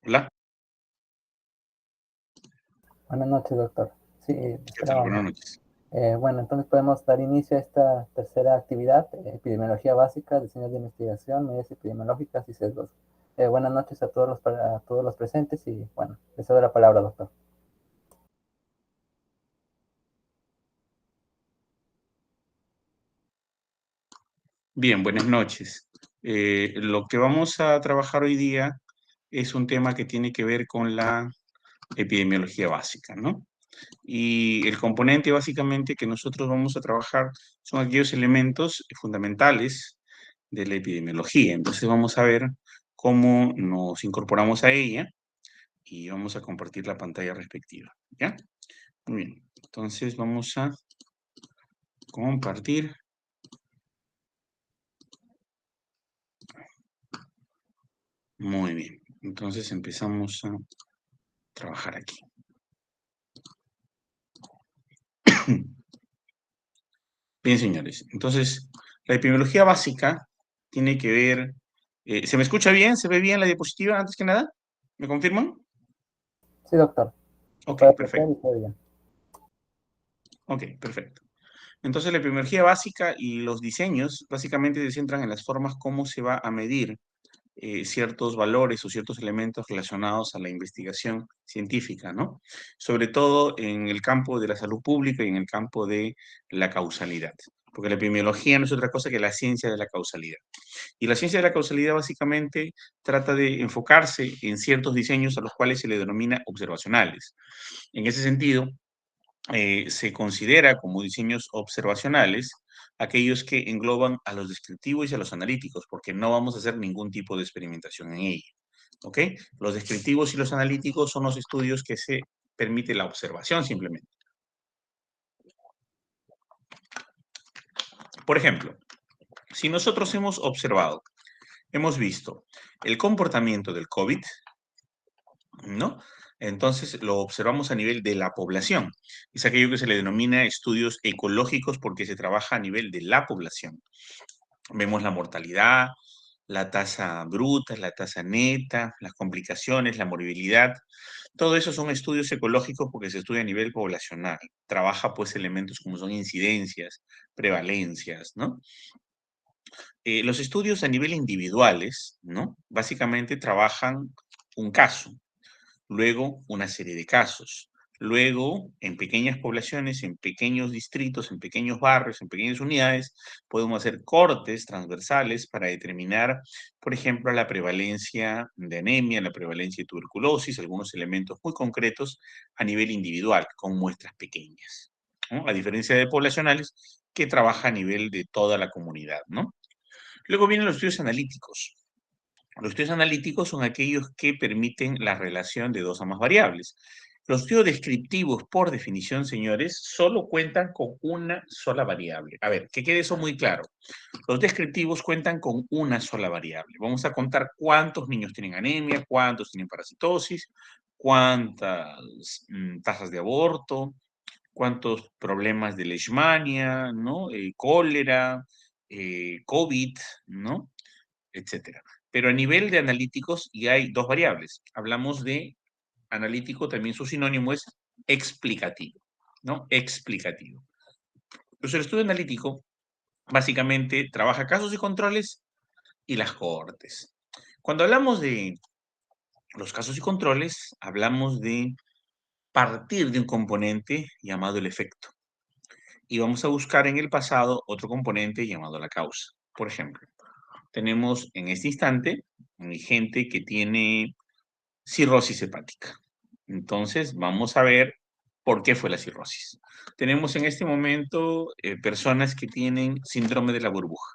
Hola, Buenas noches, doctor. Sí, ¿qué tal? Buenas esperábamos. noches. Bueno, entonces podemos dar inicio a esta tercera actividad, epidemiología básica, diseños de investigación, medidas epidemiológicas y sesgos. Buenas noches a a todos los presentes y bueno, les doy la palabra, doctor. Bien, buenas noches. Lo que vamos a trabajar hoy día es un tema que tiene que ver con la epidemiología básica, ¿no? Y el componente básicamente que nosotros vamos a trabajar son aquellos elementos fundamentales de la epidemiología. Entonces vamos a ver cómo nos incorporamos a ella y vamos a compartir la pantalla respectiva, ¿ya? Muy bien, entonces vamos a compartir. Muy bien, entonces empezamos a trabajar aquí. Bien, señores, entonces la epidemiología básica tiene que ver, ¿se me escucha bien? ¿Se ve bien la diapositiva antes que nada? ¿Me confirman? Sí, doctor. Se Ok, puede apreciar perfecto. y se ve bien. Ok, perfecto. Entonces la epidemiología básica y los diseños básicamente se centran en las formas como se va a medir ciertos valores o ciertos elementos relacionados a la investigación científica, ¿no? Sobre todo en el campo de la salud pública y en el campo de la causalidad. Porque la epidemiología no es otra cosa que la ciencia de la causalidad. Y la ciencia de la causalidad básicamente trata de enfocarse en ciertos diseños a los cuales se le denomina observacionales. En ese sentido, se considera como diseños observacionales aquellos que engloban a los descriptivos y a los analíticos, porque no vamos a hacer ningún tipo de experimentación en ella. ¿Ok? Los descriptivos y los analíticos son los estudios que se permite la observación simplemente. Por ejemplo, si nosotros hemos observado, hemos visto el comportamiento del COVID, ¿no? Entonces lo observamos a nivel de la población. Es aquello que se le denomina estudios ecológicos porque se trabaja a nivel de la población. Vemos la mortalidad, la tasa bruta, la tasa neta, las complicaciones, la morbilidad. Todo eso son estudios ecológicos porque se estudia a nivel poblacional. Trabaja pues elementos como son incidencias, prevalencias, ¿no? Los estudios a nivel individuales, ¿no? Básicamente trabajan un caso, luego una serie de casos. Luego, en pequeñas poblaciones, en pequeños distritos, en pequeños barrios, en pequeñas unidades, podemos hacer cortes transversales para determinar, por ejemplo, la prevalencia de anemia, la prevalencia de tuberculosis, algunos elementos muy concretos a nivel individual, con muestras pequeñas, ¿no? A diferencia de poblacionales, que trabaja a nivel de toda la comunidad, ¿no? Luego vienen los estudios analíticos. Los estudios analíticos son aquellos que permiten la relación de dos o más variables. Los estudios descriptivos, por definición, señores, solo cuentan con una sola variable. A ver, que quede eso muy claro. Los descriptivos cuentan con una sola variable. Vamos a contar cuántos niños tienen anemia, cuántos tienen parasitosis, cuántas tasas de aborto, cuántos problemas de leishmania, ¿no? Cólera, COVID, ¿no? Etcétera. Pero a nivel de analíticos, y hay dos variables. Hablamos de analítico, también su sinónimo es explicativo, ¿no? Explicativo. Pues el estudio analítico básicamente trabaja casos y controles y las cohortes. Cuando hablamos de los casos y controles, hablamos de partir de un componente llamado el efecto. Y vamos a buscar en el pasado otro componente llamado la causa. Por ejemplo, tenemos en este instante gente que tiene cirrosis hepática. Entonces, vamos a ver por qué fue la cirrosis. Tenemos en este momento personas que tienen síndrome de la burbuja,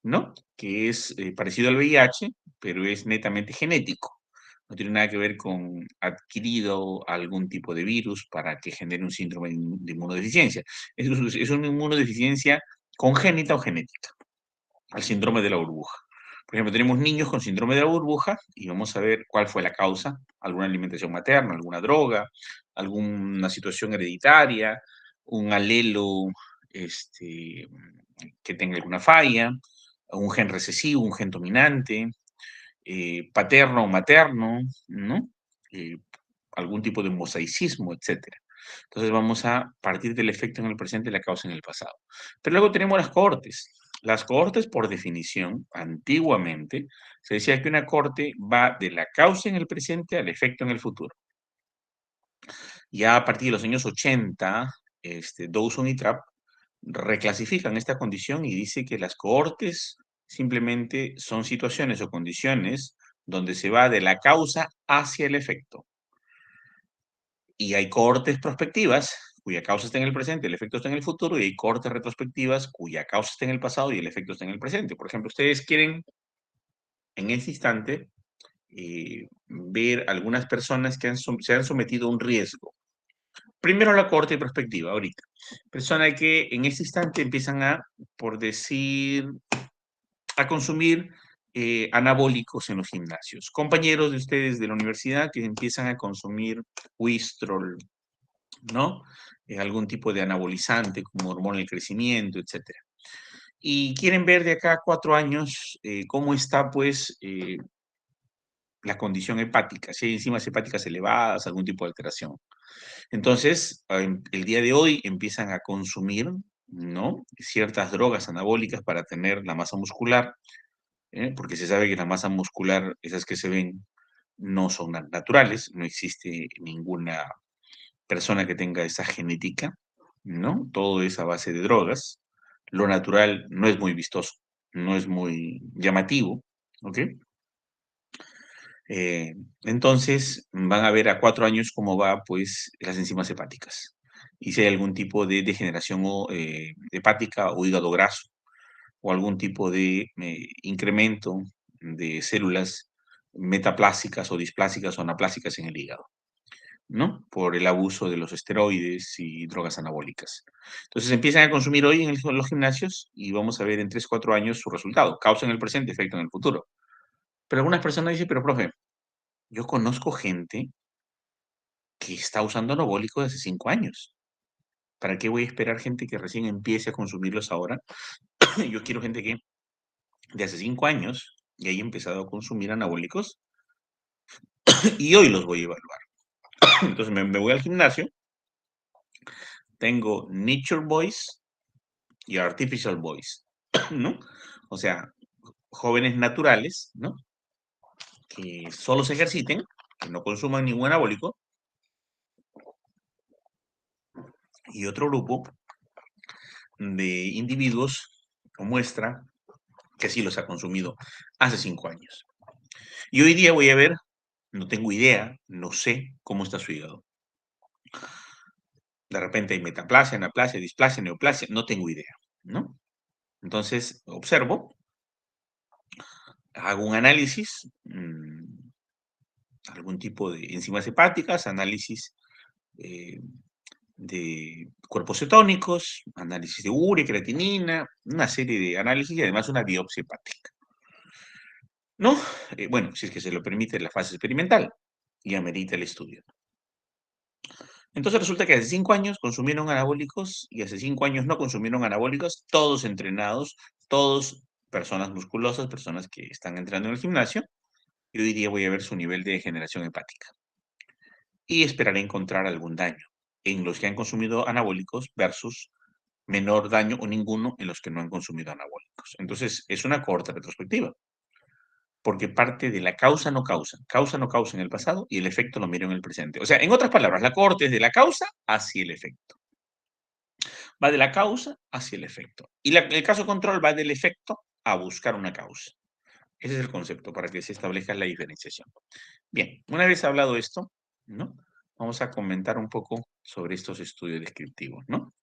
¿no? Que es parecido al VIH, pero es netamente genético. No tiene nada que ver con adquirido algún tipo de virus para que genere un síndrome de inmunodeficiencia. Es una inmunodeficiencia congénita o genética, al síndrome de la burbuja. Por ejemplo, tenemos niños con síndrome de la burbuja y vamos a ver cuál fue la causa, alguna alimentación materna, alguna droga, alguna situación hereditaria, un alelo que tenga alguna falla, un gen recesivo, un gen dominante, paterno o materno, ¿no? Algún tipo de mosaicismo, etcétera. Entonces vamos a partir del efecto en el presente y la causa en el pasado. Pero luego tenemos las cohortes. Las cohortes, por definición, antiguamente, se decía que una cohorte va de la causa en el presente al efecto en el futuro. Ya a partir de los años 80, Dawson y Trapp reclasifican esta condición y dice que las cohortes simplemente son situaciones o condiciones donde se va de la causa hacia el efecto. Y hay cohortes prospectivas cuya causa está en el presente, el efecto está en el futuro, y hay cohortes retrospectivas cuya causa está en el pasado y el efecto está en el presente. Por ejemplo, ustedes quieren en ese instante ver algunas personas que se han sometido a un riesgo. Primero la cohorte prospectiva, ahorita. Personas que en ese instante empiezan a, por decir, a consumir anabólicos en los gimnasios. Compañeros de ustedes de la universidad que empiezan a consumir Wistrol, ¿no? Algún tipo de anabolizante como hormona del crecimiento, etcétera. Y quieren ver de acá a 4 años cómo está, pues, la condición hepática, si hay enzimas hepáticas elevadas, algún tipo de alteración. Entonces, el día de hoy empiezan a consumir, ¿no? Ciertas drogas anabólicas para tener la masa muscular, porque se sabe que la masa muscular, esas que se ven, no son naturales, no existe ninguna persona que tenga esa genética, ¿no? Todo es a base de drogas. Lo natural no es muy vistoso, no es muy llamativo, ¿ok? Entonces, van a ver a 4 años cómo va, pues, las enzimas hepáticas. Y si hay algún tipo de degeneración hepática o hígado graso, o algún tipo de incremento de células metaplásicas o displásicas o anaplásicas en el hígado, ¿no? Por el abuso de los esteroides y drogas anabólicas. Entonces empiezan a consumir hoy en los gimnasios y vamos a ver en 3, 4 años su resultado. Causa en el presente, efecto en el futuro. Pero algunas personas dicen, pero profe, yo conozco gente que está usando anabólicos desde 5 años. ¿Para qué voy a esperar gente que recién empiece a consumirlos ahora? Yo quiero gente que de hace 5 años ya haya empezado a consumir anabólicos y hoy los voy a evaluar. Entonces me voy al gimnasio, tengo Nature Boys y Artificial Boys, ¿no? O sea, jóvenes naturales, ¿no? Que solo se ejerciten, que no consuman ningún anabólico, y otro grupo de individuos o muestra que sí los ha consumido hace 5 años. Y hoy día voy a ver, no tengo idea, no sé cómo está su hígado. De repente hay metaplasia, anaplasia, displasia, neoplasia, no tengo idea, ¿no? Entonces, observo, hago un análisis, algún tipo de enzimas hepáticas, análisis eh, de cuerpos cetónicos, análisis de urea, creatinina, una serie de análisis y además una biopsia hepática. ¿No? Bueno, si es que se lo permite la fase experimental y amerita el estudio. Entonces resulta que hace 5 años consumieron anabólicos y hace 5 años no consumieron anabólicos, todos entrenados, todos personas musculosas, personas que están entrando en el gimnasio, y hoy día voy a ver su nivel de degeneración hepática. Y esperaré encontrar algún daño en los que han consumido anabólicos versus menor daño o ninguno en los que no han consumido anabólicos. Entonces, es una cohorte retrospectiva, porque parte de la causa no causa en el pasado y el efecto lo miro en el presente. O sea, en otras palabras, la cohorte es de la causa hacia el efecto. Va de la causa hacia el efecto. Y el caso control va del efecto a buscar una causa. Ese es el concepto para que se establezca la diferenciación. Bien, una vez hablado esto, ¿no? Vamos a comentar un poco sobre estos estudios descriptivos, ¿no?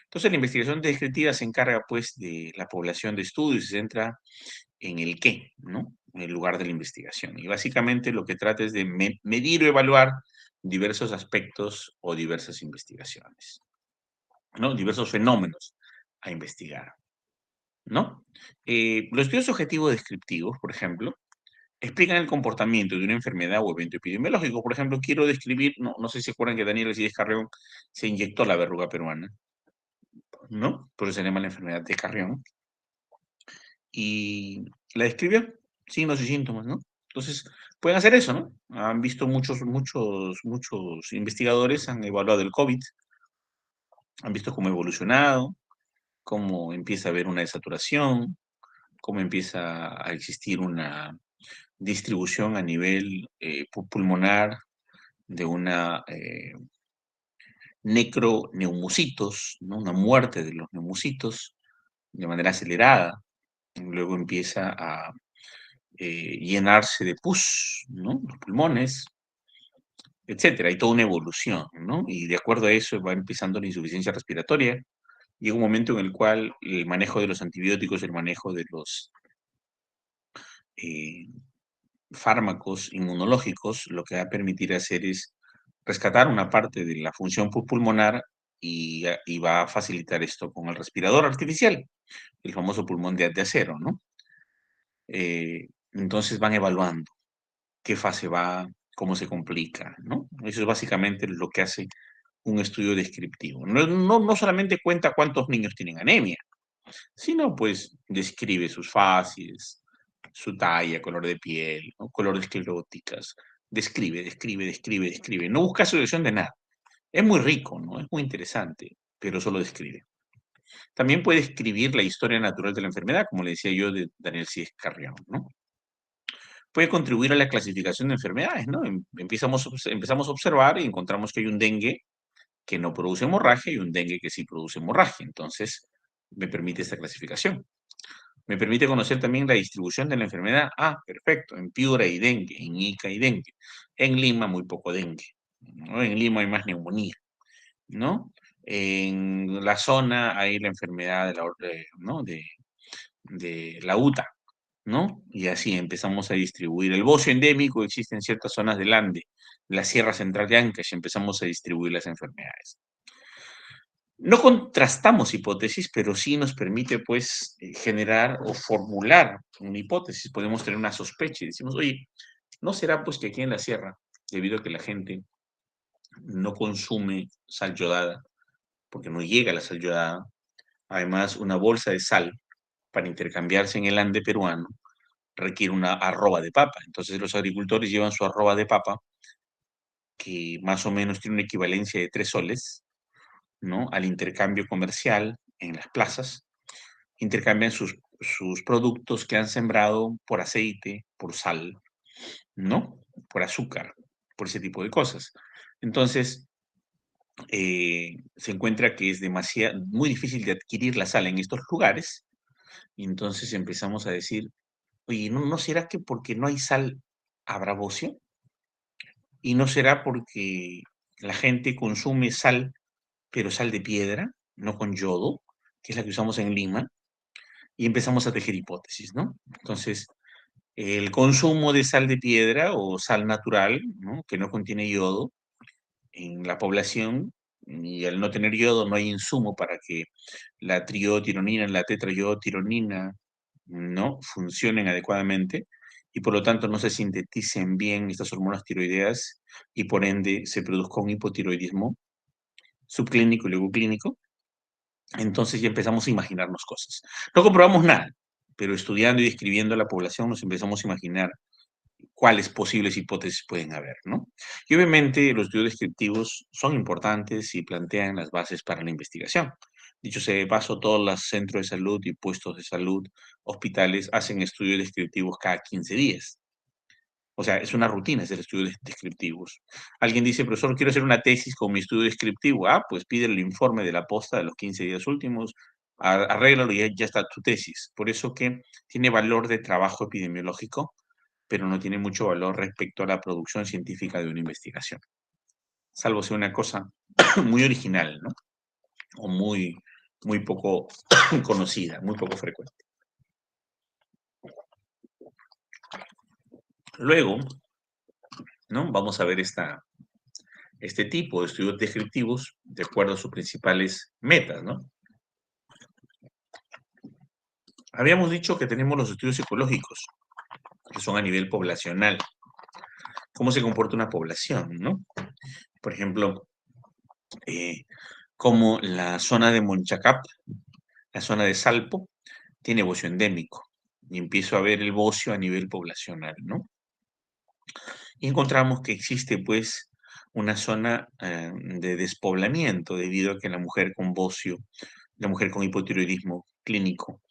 Entonces, la investigación descriptiva se encarga, pues, de la población de estudios y se centra en el qué, ¿no? En el lugar de la investigación. Y básicamente lo que trata es de medir o evaluar diversos aspectos o diversas investigaciones, ¿no? Diversos fenómenos a investigar, ¿no? Los estudios objetivos descriptivos, por ejemplo, explican el comportamiento de una enfermedad o evento epidemiológico. Por ejemplo, quiero describir, no sé si se acuerdan que Daniel Alcides Carrión se inyectó la verruga peruana, ¿no? Por eso se llama la enfermedad de Carrión. Y la describió, signos y síntomas, ¿no? Entonces, pueden hacer eso, ¿no? Han visto muchos investigadores, han evaluado el COVID, han visto cómo ha evolucionado, cómo empieza a haber una desaturación, cómo empieza a existir una distribución a nivel pulmonar de una necroneumocitos, ¿no? Una muerte de los neumocitos de manera acelerada. Luego empieza a llenarse de pus, ¿no? Los pulmones, etcétera. Hay toda una evolución, ¿no? Y de acuerdo a eso va empezando la insuficiencia respiratoria. Llega un momento en el cual el manejo de los antibióticos, el manejo de los eh, fármacos inmunológicos, lo que va a permitir hacer es rescatar una parte de la función pulmonar y va a facilitar esto con el respirador artificial, el famoso pulmón de acero, ¿no? Entonces van evaluando qué fase va, cómo se complica, ¿no? Eso es básicamente lo que hace un estudio descriptivo. No solamente cuenta cuántos niños tienen anemia, sino pues describe sus fases, su talla, color de piel, ¿no? Color de escleróticas. Describe. No busca solución de nada. Es muy rico, ¿no? Es muy interesante, pero solo describe. También puede escribir la historia natural de la enfermedad, como le decía yo de Daniel Cid Carrión, ¿no? Puede contribuir a la clasificación de enfermedades, ¿no? Empezamos a observar y encontramos que hay un dengue que no produce hemorragia y un dengue que sí produce hemorragia. Entonces, me permite esta clasificación. Me permite conocer también la distribución de la enfermedad. Ah, perfecto. En Piura hay dengue, en Ica hay dengue. En Lima muy poco dengue, ¿no? En Lima hay más neumonía, ¿no? En la zona hay la enfermedad ¿no? de la UTA, ¿no? Y así empezamos a distribuir. El bocio endémico existe en ciertas zonas del Ande, la Sierra Central de Ancash, empezamos a distribuir las enfermedades. No contrastamos hipótesis, pero sí nos permite, pues, generar o formular una hipótesis. Podemos tener una sospecha y decimos, oye, ¿no será pues que aquí en la sierra, debido a que la gente no consume sal yodada, porque no llega la sal yodada, además una bolsa de sal para intercambiarse en el Ande peruano requiere una arroba de papa. Entonces los agricultores llevan su arroba de papa, que más o menos tiene una equivalencia de 3 soles, ¿no? Al intercambio comercial en las plazas, intercambian sus productos que han sembrado por aceite, por sal, ¿no? Por azúcar, por ese tipo de cosas. Entonces, se encuentra que es muy difícil de adquirir la sal en estos lugares, y entonces empezamos a decir, oye, ¿no será que porque no hay sal habrá bocio? ¿Y no será porque la gente consume sal, pero sal de piedra, no con yodo, que es la que usamos en Lima? Y empezamos a tejer hipótesis, ¿no? Entonces, el consumo de sal de piedra o sal natural, ¿no? Que no contiene yodo en la población, y al no tener yodo no hay insumo para que la triotironina y la tetrayotironina no funcionen adecuadamente y por lo tanto no se sinteticen bien estas hormonas tiroideas y por ende se produzca un hipotiroidismo subclínico y luego clínico. Entonces ya empezamos a imaginarnos cosas. No comprobamos nada, pero estudiando y describiendo a la población nos empezamos a imaginar cuáles posibles hipótesis pueden haber, ¿no? Y obviamente los estudios descriptivos son importantes y plantean las bases para la investigación. Dicho sea de paso, todos los centros de salud y puestos de salud, hospitales, hacen estudios descriptivos cada 15 días. O sea, es una rutina hacer estudios descriptivos. Alguien dice, profesor, quiero hacer una tesis con mi estudio descriptivo. Ah, pues pide el informe de la posta de los 15 días últimos, arréglalo y ya está tu tesis. Por eso que tiene valor de trabajo epidemiológico, pero no tiene mucho valor respecto a la producción científica de una investigación. Salvo sea una cosa muy original, ¿no? O muy poco conocida, muy poco frecuente. Luego, ¿no? Vamos a ver este tipo de estudios descriptivos de acuerdo a sus principales metas, ¿no? Habíamos dicho que tenemos los estudios psicológicos, que son a nivel poblacional. ¿Cómo se comporta una población, no? Por ejemplo, como la zona de Monchacap, la zona de Salpo, tiene bocio endémico. Y empiezo a ver el bocio a nivel poblacional, ¿no? Y encontramos que existe, pues, una zona de despoblamiento debido a que la mujer con bocio, la mujer con hipotiroidismo clínico,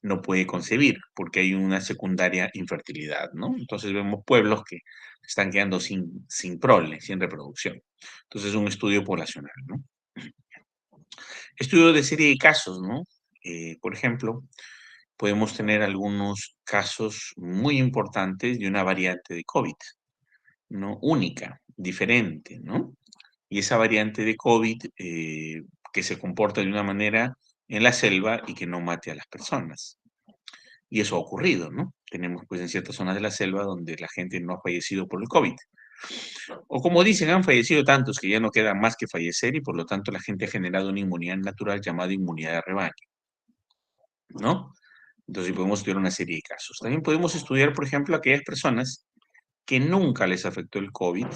no puede concebir porque hay una secundaria infertilidad, ¿no? Entonces vemos pueblos que están quedando sin prole, sin reproducción. Entonces es un estudio poblacional, ¿no? Estudio de serie de casos, ¿no? Por ejemplo, podemos tener algunos casos muy importantes de una variante de COVID, ¿no? Única, diferente, ¿no? Y esa variante de COVID que se comporta de una manera en la selva y que no mate a las personas. Y eso ha ocurrido, ¿no? Tenemos pues en ciertas zonas de la selva donde la gente no ha fallecido por el COVID. O como dicen, han fallecido tantos que ya no queda más que fallecer y por lo tanto la gente ha generado una inmunidad natural llamada inmunidad de rebaño, ¿no? Entonces podemos estudiar una serie de casos. También podemos estudiar, por ejemplo, aquellas personas que nunca les afectó el COVID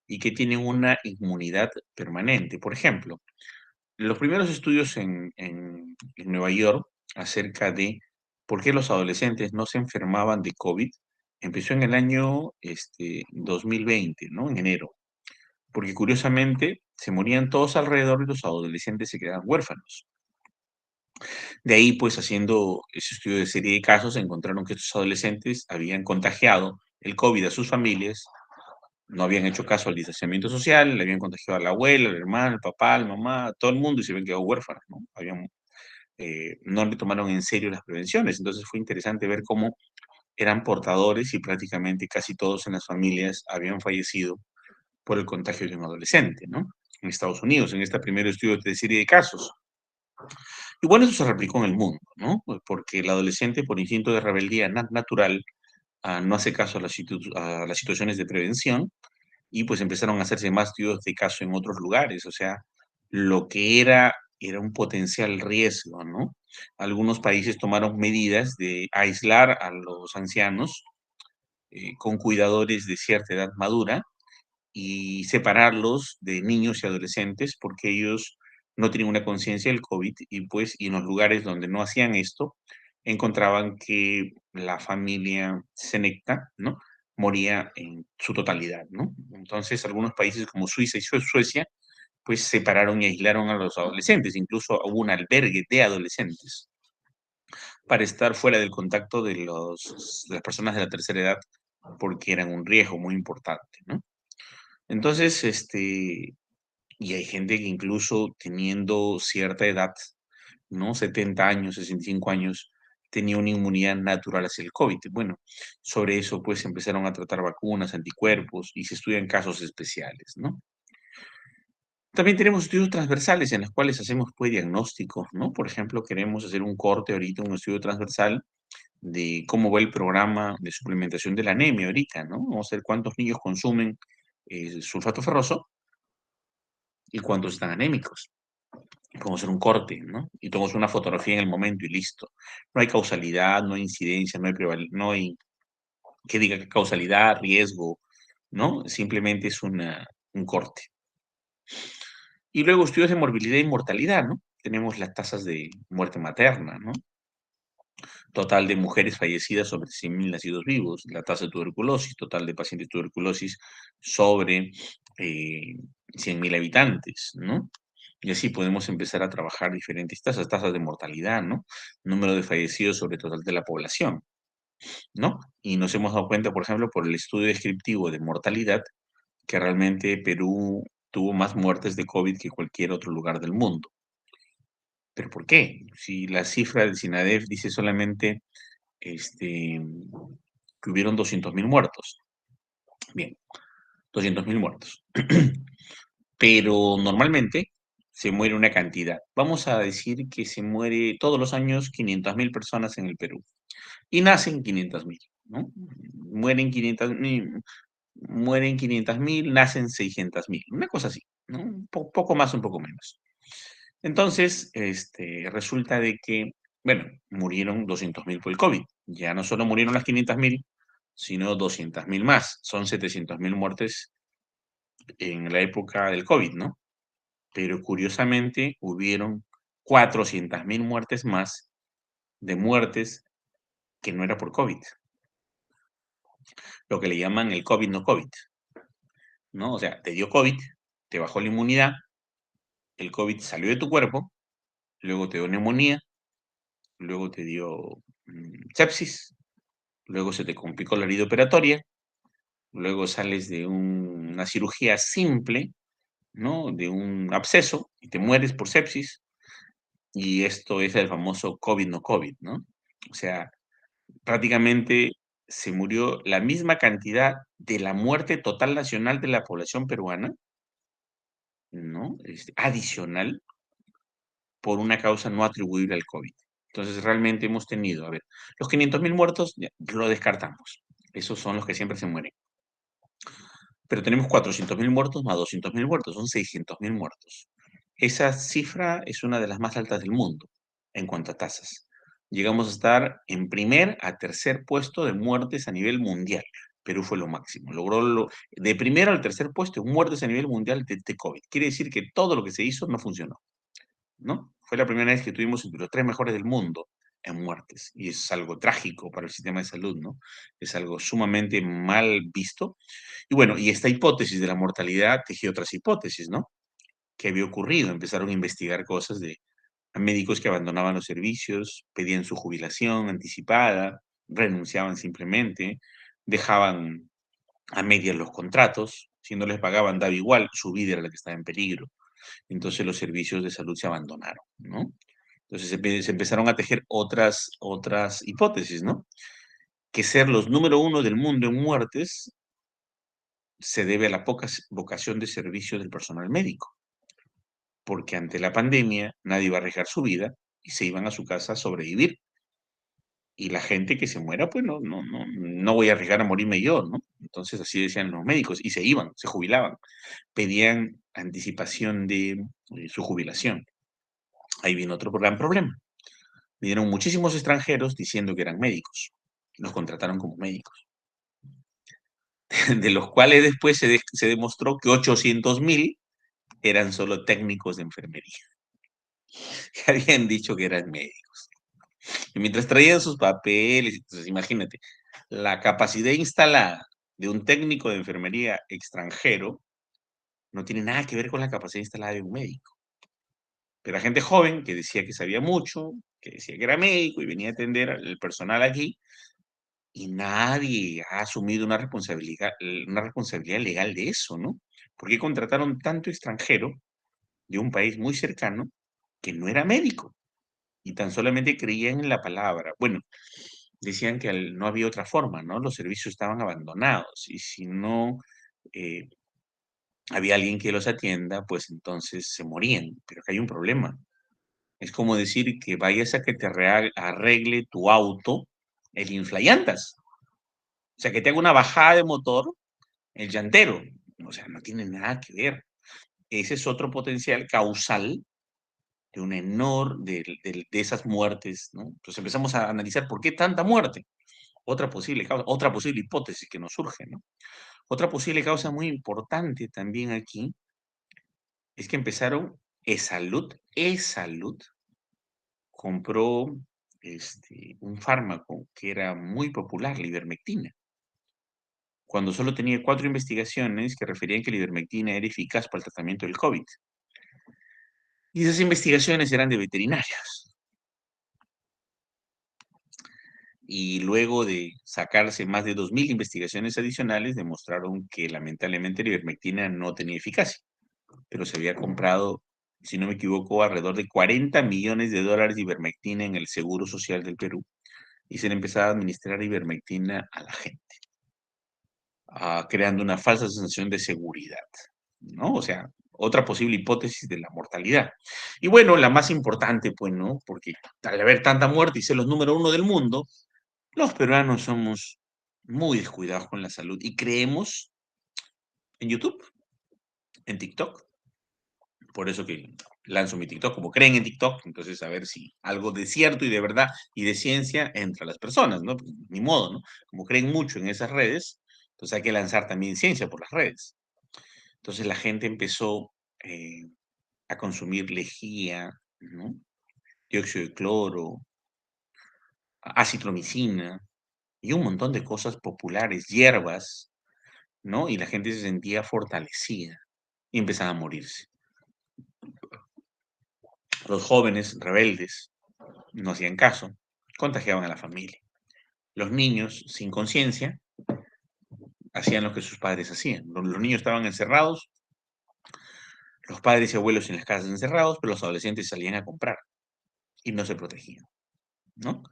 y que tienen una inmunidad permanente. Por ejemplo, los primeros estudios en Nueva York acerca de por qué los adolescentes no se enfermaban de COVID empezó en el año 2020, ¿no? En enero. Porque curiosamente se morían todos alrededor y los adolescentes se quedaban huérfanos. De ahí, pues, haciendo ese estudio de serie de casos, encontraron que estos adolescentes habían contagiado el COVID a sus familias, no habían hecho caso al distanciamiento social, le habían contagiado a la abuela, al hermano, al papá, a la mamá, a todo el mundo y se habían quedado huérfanos, ¿no? No le tomaron en serio las prevenciones. Entonces fue interesante ver cómo eran portadores y prácticamente casi todos en las familias habían fallecido por el contagio de un adolescente, ¿no? En Estados Unidos, en este primer estudio de serie de casos. Y bueno, eso se replicó en el mundo, ¿no? Pues porque el adolescente, por instinto de rebeldía natural, no hace caso a las situaciones de prevención y pues empezaron a hacerse más estudios de caso en otros lugares, o sea, lo que era un potencial riesgo, ¿no? Algunos países tomaron medidas de aislar a los ancianos con cuidadores de cierta edad madura y separarlos de niños y adolescentes porque ellos no tienen una conciencia del COVID y pues y en los lugares donde no hacían esto encontraban que la familia selecta, ¿no? Moría en su totalidad, ¿no? Entonces algunos países como Suiza y Suecia pues separaron y aislaron a los adolescentes, incluso hubo un albergue de adolescentes para estar fuera del contacto de las personas de la tercera edad porque eran un riesgo muy importante, ¿no? Entonces, y hay gente que incluso teniendo cierta edad, ¿no? 70 años, 65 años, tenía una inmunidad natural hacia el COVID. Bueno, sobre eso pues empezaron a tratar vacunas, anticuerpos y se estudian casos especiales, ¿no? También tenemos estudios transversales en los cuales hacemos pues diagnósticos, ¿no? Por ejemplo, queremos hacer un corte ahorita, un estudio transversal de cómo va el programa de suplementación de la anemia ahorita, ¿no? Vamos a ver cuántos niños consumen sulfato ferroso y cuántos están anémicos. Podemos hacer un corte, ¿no? Y tomamos una fotografía en el momento y listo. No hay causalidad, no hay incidencia, no hay que diga causalidad, riesgo, ¿no? Simplemente es un corte. Y luego estudios de morbilidad y mortalidad, ¿no? Tenemos las tasas de muerte materna, ¿no? Total de mujeres fallecidas sobre 100.000 nacidos vivos, la tasa de tuberculosis, total de pacientes de tuberculosis sobre 100.000 habitantes, ¿no? Y así podemos empezar a trabajar diferentes tasas, tasas de mortalidad, ¿no? Número de fallecidos sobre total de la población, ¿no? Y nos hemos dado cuenta, por ejemplo, por el estudio descriptivo de mortalidad, que realmente Perú tuvo más muertes de COVID que cualquier otro lugar del mundo. ¿Pero por qué? Si la cifra del SINADEF dice solamente que hubieron 200.000 muertos. Bien, 200.000 muertos. Pero normalmente se muere una cantidad. Vamos a decir que se muere todos los años 500.000 personas en el Perú. Y nacen 500.000, ¿no? Mueren 500.000, mueren 500.000, nacen 600.000. Una cosa así, ¿no? Poco más, un poco menos. Entonces, resulta de que, bueno, murieron 200.000 por el COVID. Ya no solo murieron las 500.000, sino 200.000 más. Son 700.000 muertes en la época del COVID, ¿no? Pero curiosamente hubieron 400.000 muertes más de muertes que no era por COVID. lo que le llaman el COVID no COVID, ¿no? O sea, te dio COVID, te bajó la inmunidad, el COVID salió de tu cuerpo, luego te dio neumonía, luego te dio sepsis, luego se te complicó la herida operatoria, luego sales de una cirugía simple, ¿no? De un absceso y te mueres por sepsis, y esto es el famoso COVID no COVID, ¿no? O sea, prácticamente se murió la misma cantidad de la muerte total nacional de la población peruana, ¿no? Adicional por una causa no atribuible al COVID. Entonces, realmente hemos tenido, a ver, los 500.000 muertos ya, lo descartamos. Esos son los que siempre se mueren. Pero tenemos 400.000 muertos más 200.000 muertos, son 600.000 muertos. Esa cifra es una de las más altas del mundo en cuanto a tasas. Llegamos a estar en primer a tercer puesto de muertes a nivel mundial. Perú fue lo máximo. Logró de primero al tercer puesto en muertes a nivel mundial de COVID. Quiere decir que todo lo que se hizo no funcionó, ¿no? Fue la primera vez que tuvimos entre los tres mejores del mundo en muertes. Y es algo trágico para el sistema de salud, ¿no? Es algo sumamente mal visto. Y bueno, y esta hipótesis de la mortalidad tejió otras hipótesis, ¿no? ¿Qué había ocurrido? Empezaron a investigar cosas de a médicos que abandonaban los servicios, pedían su jubilación anticipada, renunciaban simplemente, dejaban a medias los contratos, si no les pagaban daba igual, su vida era la que estaba en peligro. Entonces los servicios de salud se abandonaron, ¿no? Entonces se empezaron a tejer otras hipótesis, ¿no? Que ser los número uno del mundo en muertes se debe a la poca vocación de servicio del personal médico, porque ante la pandemia nadie iba a arriesgar su vida y se iban a su casa a sobrevivir. Y la gente que se muera, pues no voy a arriesgar a morirme yo, ¿no? Entonces así decían los médicos y se iban, se jubilaban, pedían anticipación de su jubilación. Ahí viene otro gran problema. Vinieron muchísimos extranjeros diciendo que eran médicos. Los contrataron como médicos. De los cuales después se demostró que 800.000 eran solo técnicos de enfermería. Que habían dicho que eran médicos. Y mientras traían sus papeles, entonces imagínate, la capacidad instalada de un técnico de enfermería extranjero no tiene nada que ver con la capacidad instalada de un médico. Pero la gente joven que decía que sabía mucho, que decía que era médico y venía a atender al personal aquí, y nadie ha asumido una responsabilidad legal de eso, ¿no? ¿Por qué contrataron tanto extranjero de un país muy cercano que no era médico y tan solamente creían en la palabra? Bueno, decían que no había otra forma, ¿no? Los servicios estaban abandonados y si no había alguien que los atienda, pues entonces se morían. Pero acá hay un problema. Es como decir que vayas a que te arregle tu auto el inflayantas. O sea, que te haga una bajada de motor el llantero. O sea, no tiene nada que ver. Ese es otro potencial causal de una de esas muertes, ¿no? Entonces empezamos a analizar por qué tanta muerte. Otra posible causa, otra posible hipótesis que nos surge, ¿no? Otra posible causa muy importante también aquí es que empezaron E-Salud compró un fármaco que era muy popular, la ivermectina, cuando solo tenía 4 investigaciones que referían que la ivermectina era eficaz para el tratamiento del COVID. Y esas investigaciones eran de veterinarios. Y luego de sacarse más de 2.000 investigaciones adicionales, demostraron que lamentablemente la ivermectina no tenía eficacia, pero se había comprado, si no me equivoco, alrededor de 40 millones de dólares de ivermectina en el Seguro Social del Perú, y se le empezaba a administrar ivermectina a la gente, creando una falsa sensación de seguridad, ¿no? O sea, otra posible hipótesis de la mortalidad. Y bueno, la más importante, pues, ¿no? Porque al haber tanta muerte y ser los número uno del mundo, los peruanos somos muy descuidados con la salud y creemos en YouTube, en TikTok. Por eso que lanzo mi TikTok, como creen en TikTok, entonces a ver si algo de cierto y de verdad y de ciencia entra a las personas, ¿no? Pues, ni modo, ¿no? Como creen mucho en esas redes, entonces hay que lanzar también ciencia por las redes. Entonces la gente empezó a consumir lejía, ¿no? Dióxido de cloro, acitromicina, y un montón de cosas populares, hierbas, ¿no? Y la gente se sentía fortalecida y empezaba a morirse. Los jóvenes rebeldes no hacían caso, contagiaban a la familia. Los niños, sin conciencia, hacían lo que sus padres hacían. Los niños estaban encerrados, los padres y abuelos en las casas encerrados, pero los adolescentes salían a comprar y no se protegían, ¿no?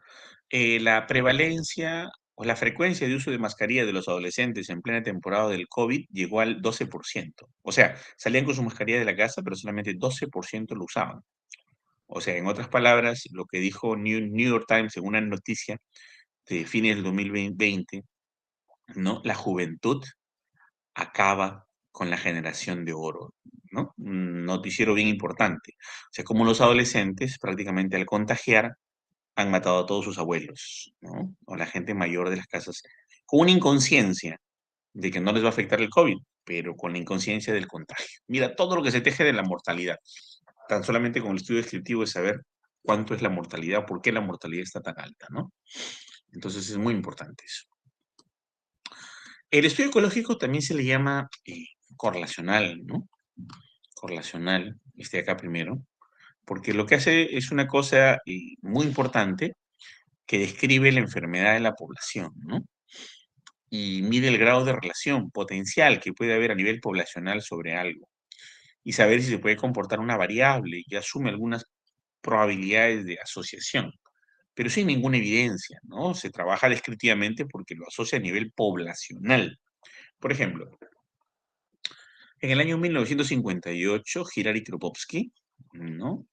La prevalencia o la frecuencia de uso de mascarilla de los adolescentes en plena temporada del COVID llegó al 12%. O sea, salían con su mascarilla de la casa, pero solamente 12% lo usaban. O sea, en otras palabras, lo que dijo New York Times en una noticia de fines del 2020, ¿no? La juventud acaba con la generación de oro, ¿no? Un noticiero bien importante. O sea, como los adolescentes, prácticamente al contagiar, han matado a todos sus abuelos, ¿no? O la gente mayor de las casas, con una inconsciencia de que no les va a afectar el COVID, pero con la inconsciencia del contagio. Mira, todo lo que se teje de la mortalidad. Tan solamente con el estudio descriptivo de saber cuánto es la mortalidad, por qué la mortalidad está tan alta, ¿no? Entonces es muy importante eso. El estudio ecológico también se le llama correlacional, ¿no? Correlacional, acá primero, porque lo que hace es una cosa muy importante que describe la enfermedad de la población, ¿no? Y mide el grado de relación potencial que puede haber a nivel poblacional sobre algo y saber si se puede comportar una variable y asume algunas probabilidades de asociación, pero sin ninguna evidencia, ¿no? Se trabaja descriptivamente porque lo asocia a nivel poblacional. Por ejemplo, en el año 1958, Hirari Kropotkin, ¿no?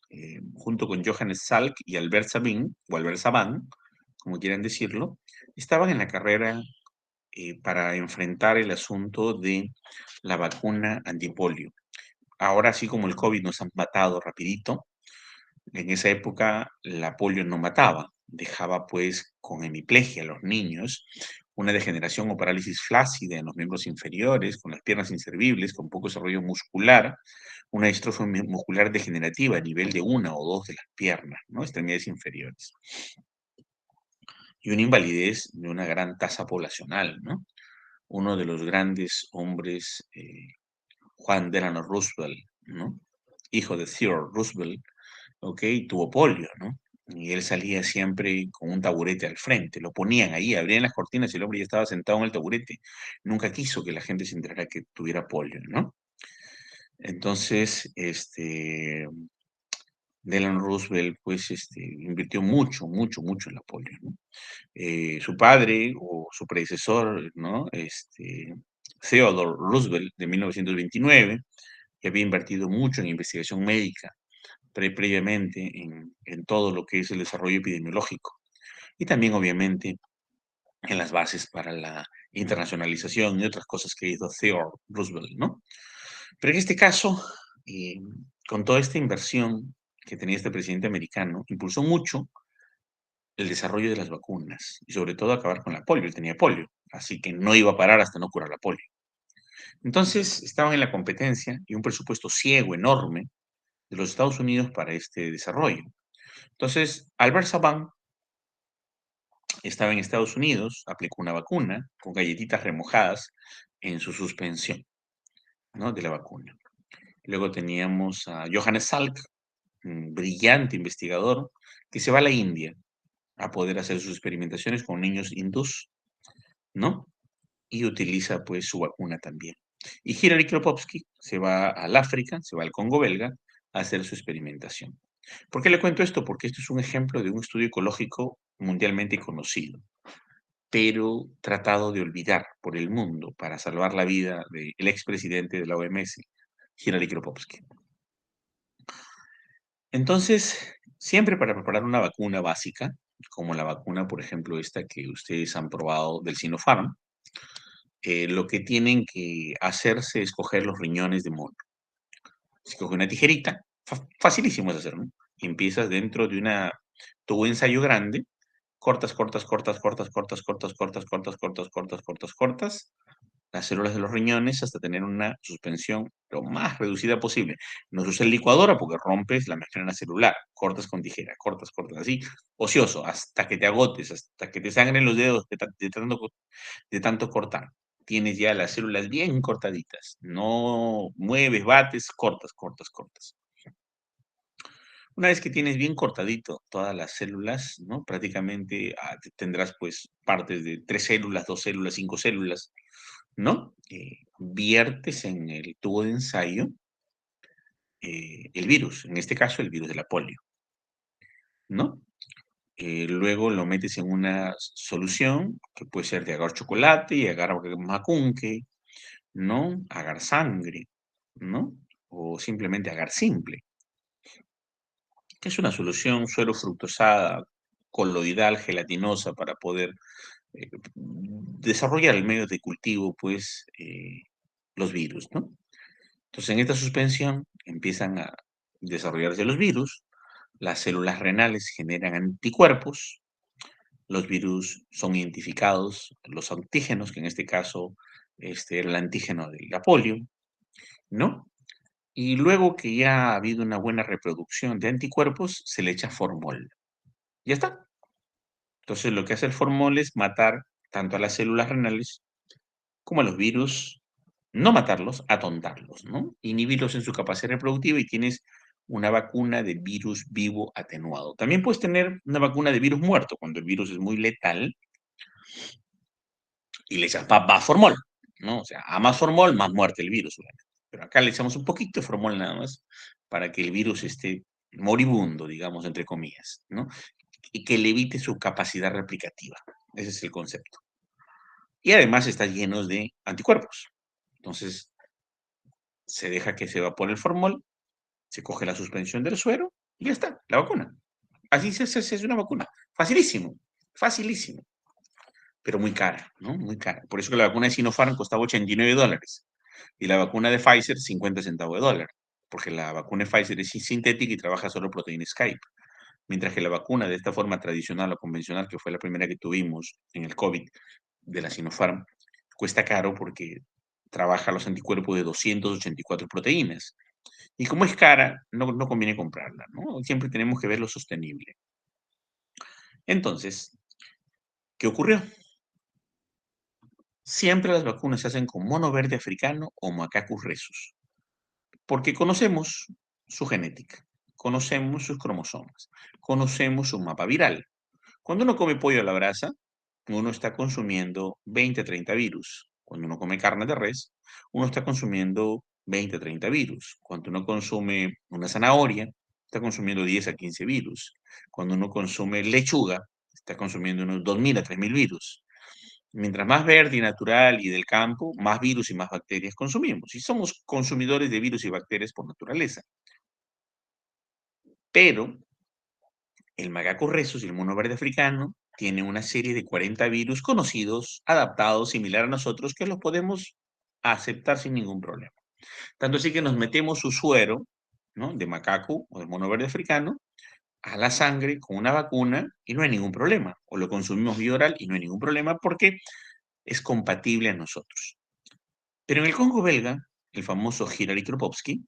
Junto con Johannes Salk y Albert Sabin, o Albert Saban, como quieran decirlo, estaban en la carrera para enfrentar el asunto de la vacuna antipolio. Ahora, así como el COVID nos ha matado rapidito, en esa época la polio no mataba, dejaba pues con hemiplegia a los niños, una degeneración o parálisis flácida en los miembros inferiores, con las piernas inservibles, con poco desarrollo muscular, una distrofia muscular degenerativa a nivel de una o dos de las piernas, ¿no? Extremidades inferiores. Y una invalidez de una gran tasa poblacional, ¿no? Uno de los grandes hombres, Juan Delano Roosevelt, ¿no? Hijo de Theodore Roosevelt, ¿ok? Tuvo polio, ¿no? Y él salía siempre con un taburete al frente, lo ponían ahí, abrían las cortinas y el hombre ya estaba sentado en el taburete. Nunca quiso que la gente se enterara que tuviera polio, ¿no? Entonces, Delano Roosevelt, pues, invirtió mucho, mucho, mucho en la polio, ¿no? Su padre o su predecesor, ¿no? Theodore Roosevelt, de 1929, que había invertido mucho en investigación médica previamente en todo lo que es el desarrollo epidemiológico y también obviamente en las bases para la internacionalización y otras cosas que hizo Theodore Roosevelt, ¿no? Pero en este caso, eh, con toda esta inversión que tenía este presidente americano, impulsó mucho el desarrollo de las vacunas y sobre todo acabar con la polio. Él tenía polio, así que no iba a parar hasta no curar la polio. Entonces estaban en la competencia y un presupuesto ciego enorme de los Estados Unidos para este desarrollo. Entonces, Albert Sabin estaba en Estados Unidos, aplicó una vacuna con galletitas remojadas en su suspensión, ¿no? De la vacuna. Luego teníamos a Johannes Salk, un brillante investigador, que se va a la India a poder hacer sus experimentaciones con niños hindús, ¿no? Y utiliza pues su vacuna también. Y Hirari Kropotkin se va al África, se va al Congo belga a hacer su experimentación. ¿Por qué le cuento esto? Porque esto es un ejemplo de un estudio ecológico mundialmente conocido, pero tratado de olvidar por el mundo para salvar la vida del expresidente de la OMS, Hirari Kropotkin. Entonces, siempre para preparar una vacuna básica, como la vacuna, por ejemplo, esta que ustedes han probado del Sinopharm, lo que tienen que hacerse es coger los riñones de mono. Se coge una tijerita, facilísimo es hacer, ¿no? Y empiezas dentro de tu ensayo grande, cortas, cortas, cortas, cortas, cortas, cortas, cortas, cortas, cortas, cortas, cortas, cortas, las células de los riñones hasta tener una suspensión lo más reducida posible. No se usa el licuadora porque rompes la membrana celular, cortas con tijera, cortas, así, ocioso, hasta que te agotes, hasta que te sangren los dedos de tanto cortar. Tienes ya las células bien cortaditas, no mueves, bates, cortas, cortas. Una vez que tienes bien cortadito todas las células, ¿no? Prácticamente tendrás pues partes de 3 células, 2 células, 5 células, ¿no? Viertes en el tubo de ensayo el virus, en este caso el virus de la polio, ¿no? Luego lo metes en una solución que puede ser de agar chocolate y agar macunque, ¿no? Agar sangre, ¿no? O simplemente agar simple, que es una solución suero fructosada, coloidal, gelatinosa para poder desarrollar el medio de cultivo, pues, los virus, ¿no? Entonces, en esta suspensión empiezan a desarrollarse los virus, las células renales generan anticuerpos, los virus son identificados, los antígenos, que en este caso era el antígeno de la polio, ¿no? Y luego que ya ha habido una buena reproducción de anticuerpos, se le echa formol. Ya está. Entonces, lo que hace el formol es matar tanto a las células renales como a los virus, no matarlos, atontarlos, ¿no? Inhibirlos en su capacidad reproductiva y tienes una vacuna de virus vivo atenuado. También puedes tener una vacuna de virus muerto cuando el virus es muy letal y le echas más formol, ¿no? O sea, a más formol, más muerte el virus, obviamente. Pero acá le echamos un poquito de formol nada más para que el virus esté moribundo, digamos, entre comillas, ¿no? Y que le evite su capacidad replicativa. Ese es el concepto. Y además está lleno de anticuerpos. Entonces, se deja que se evapore el formol, se coge la suspensión del suero y ya está, la vacuna. Así se hace una vacuna. Facilísimo, facilísimo, pero muy cara, ¿no? Muy cara. Por eso que la vacuna de Sinopharm costaba $89 y la vacuna de Pfizer 50 centavos de dólar, porque la vacuna de Pfizer es sintética y trabaja solo proteína Skype. Mientras que la vacuna de esta forma tradicional o convencional, que fue la primera que tuvimos en el COVID de la Sinopharm, cuesta caro porque trabaja los anticuerpos de 284 proteínas. Y como es cara, no conviene comprarla, ¿no? Siempre tenemos que ver lo sostenible. Entonces, ¿qué ocurrió? Siempre las vacunas se hacen con mono verde africano o Macacus rhesus, porque conocemos su genética, conocemos sus cromosomas, conocemos su mapa viral. Cuando uno come pollo a la brasa, uno está consumiendo 20 a 30 virus. Cuando uno come carne de res, uno está consumiendo 20 a 30 virus. Cuando uno consume una zanahoria, está consumiendo 10 a 15 virus. Cuando uno consume lechuga, está consumiendo unos 2.000 a 3.000 virus. Mientras más verde y natural y del campo, más virus y más bacterias consumimos. Y somos consumidores de virus y bacterias por naturaleza. Pero el Macaco rhesus y el mono verde africano tienen una serie de 40 virus conocidos, adaptados, similar a nosotros, que los podemos aceptar sin ningún problema. Tanto así que nos metemos su suero, ¿no? De macaco o de mono verde africano a la sangre con una vacuna y no hay ningún problema. O lo consumimos vía oral y no hay ningún problema porque es compatible a nosotros. Pero en el Congo belga, el famoso Hilary Kropotkin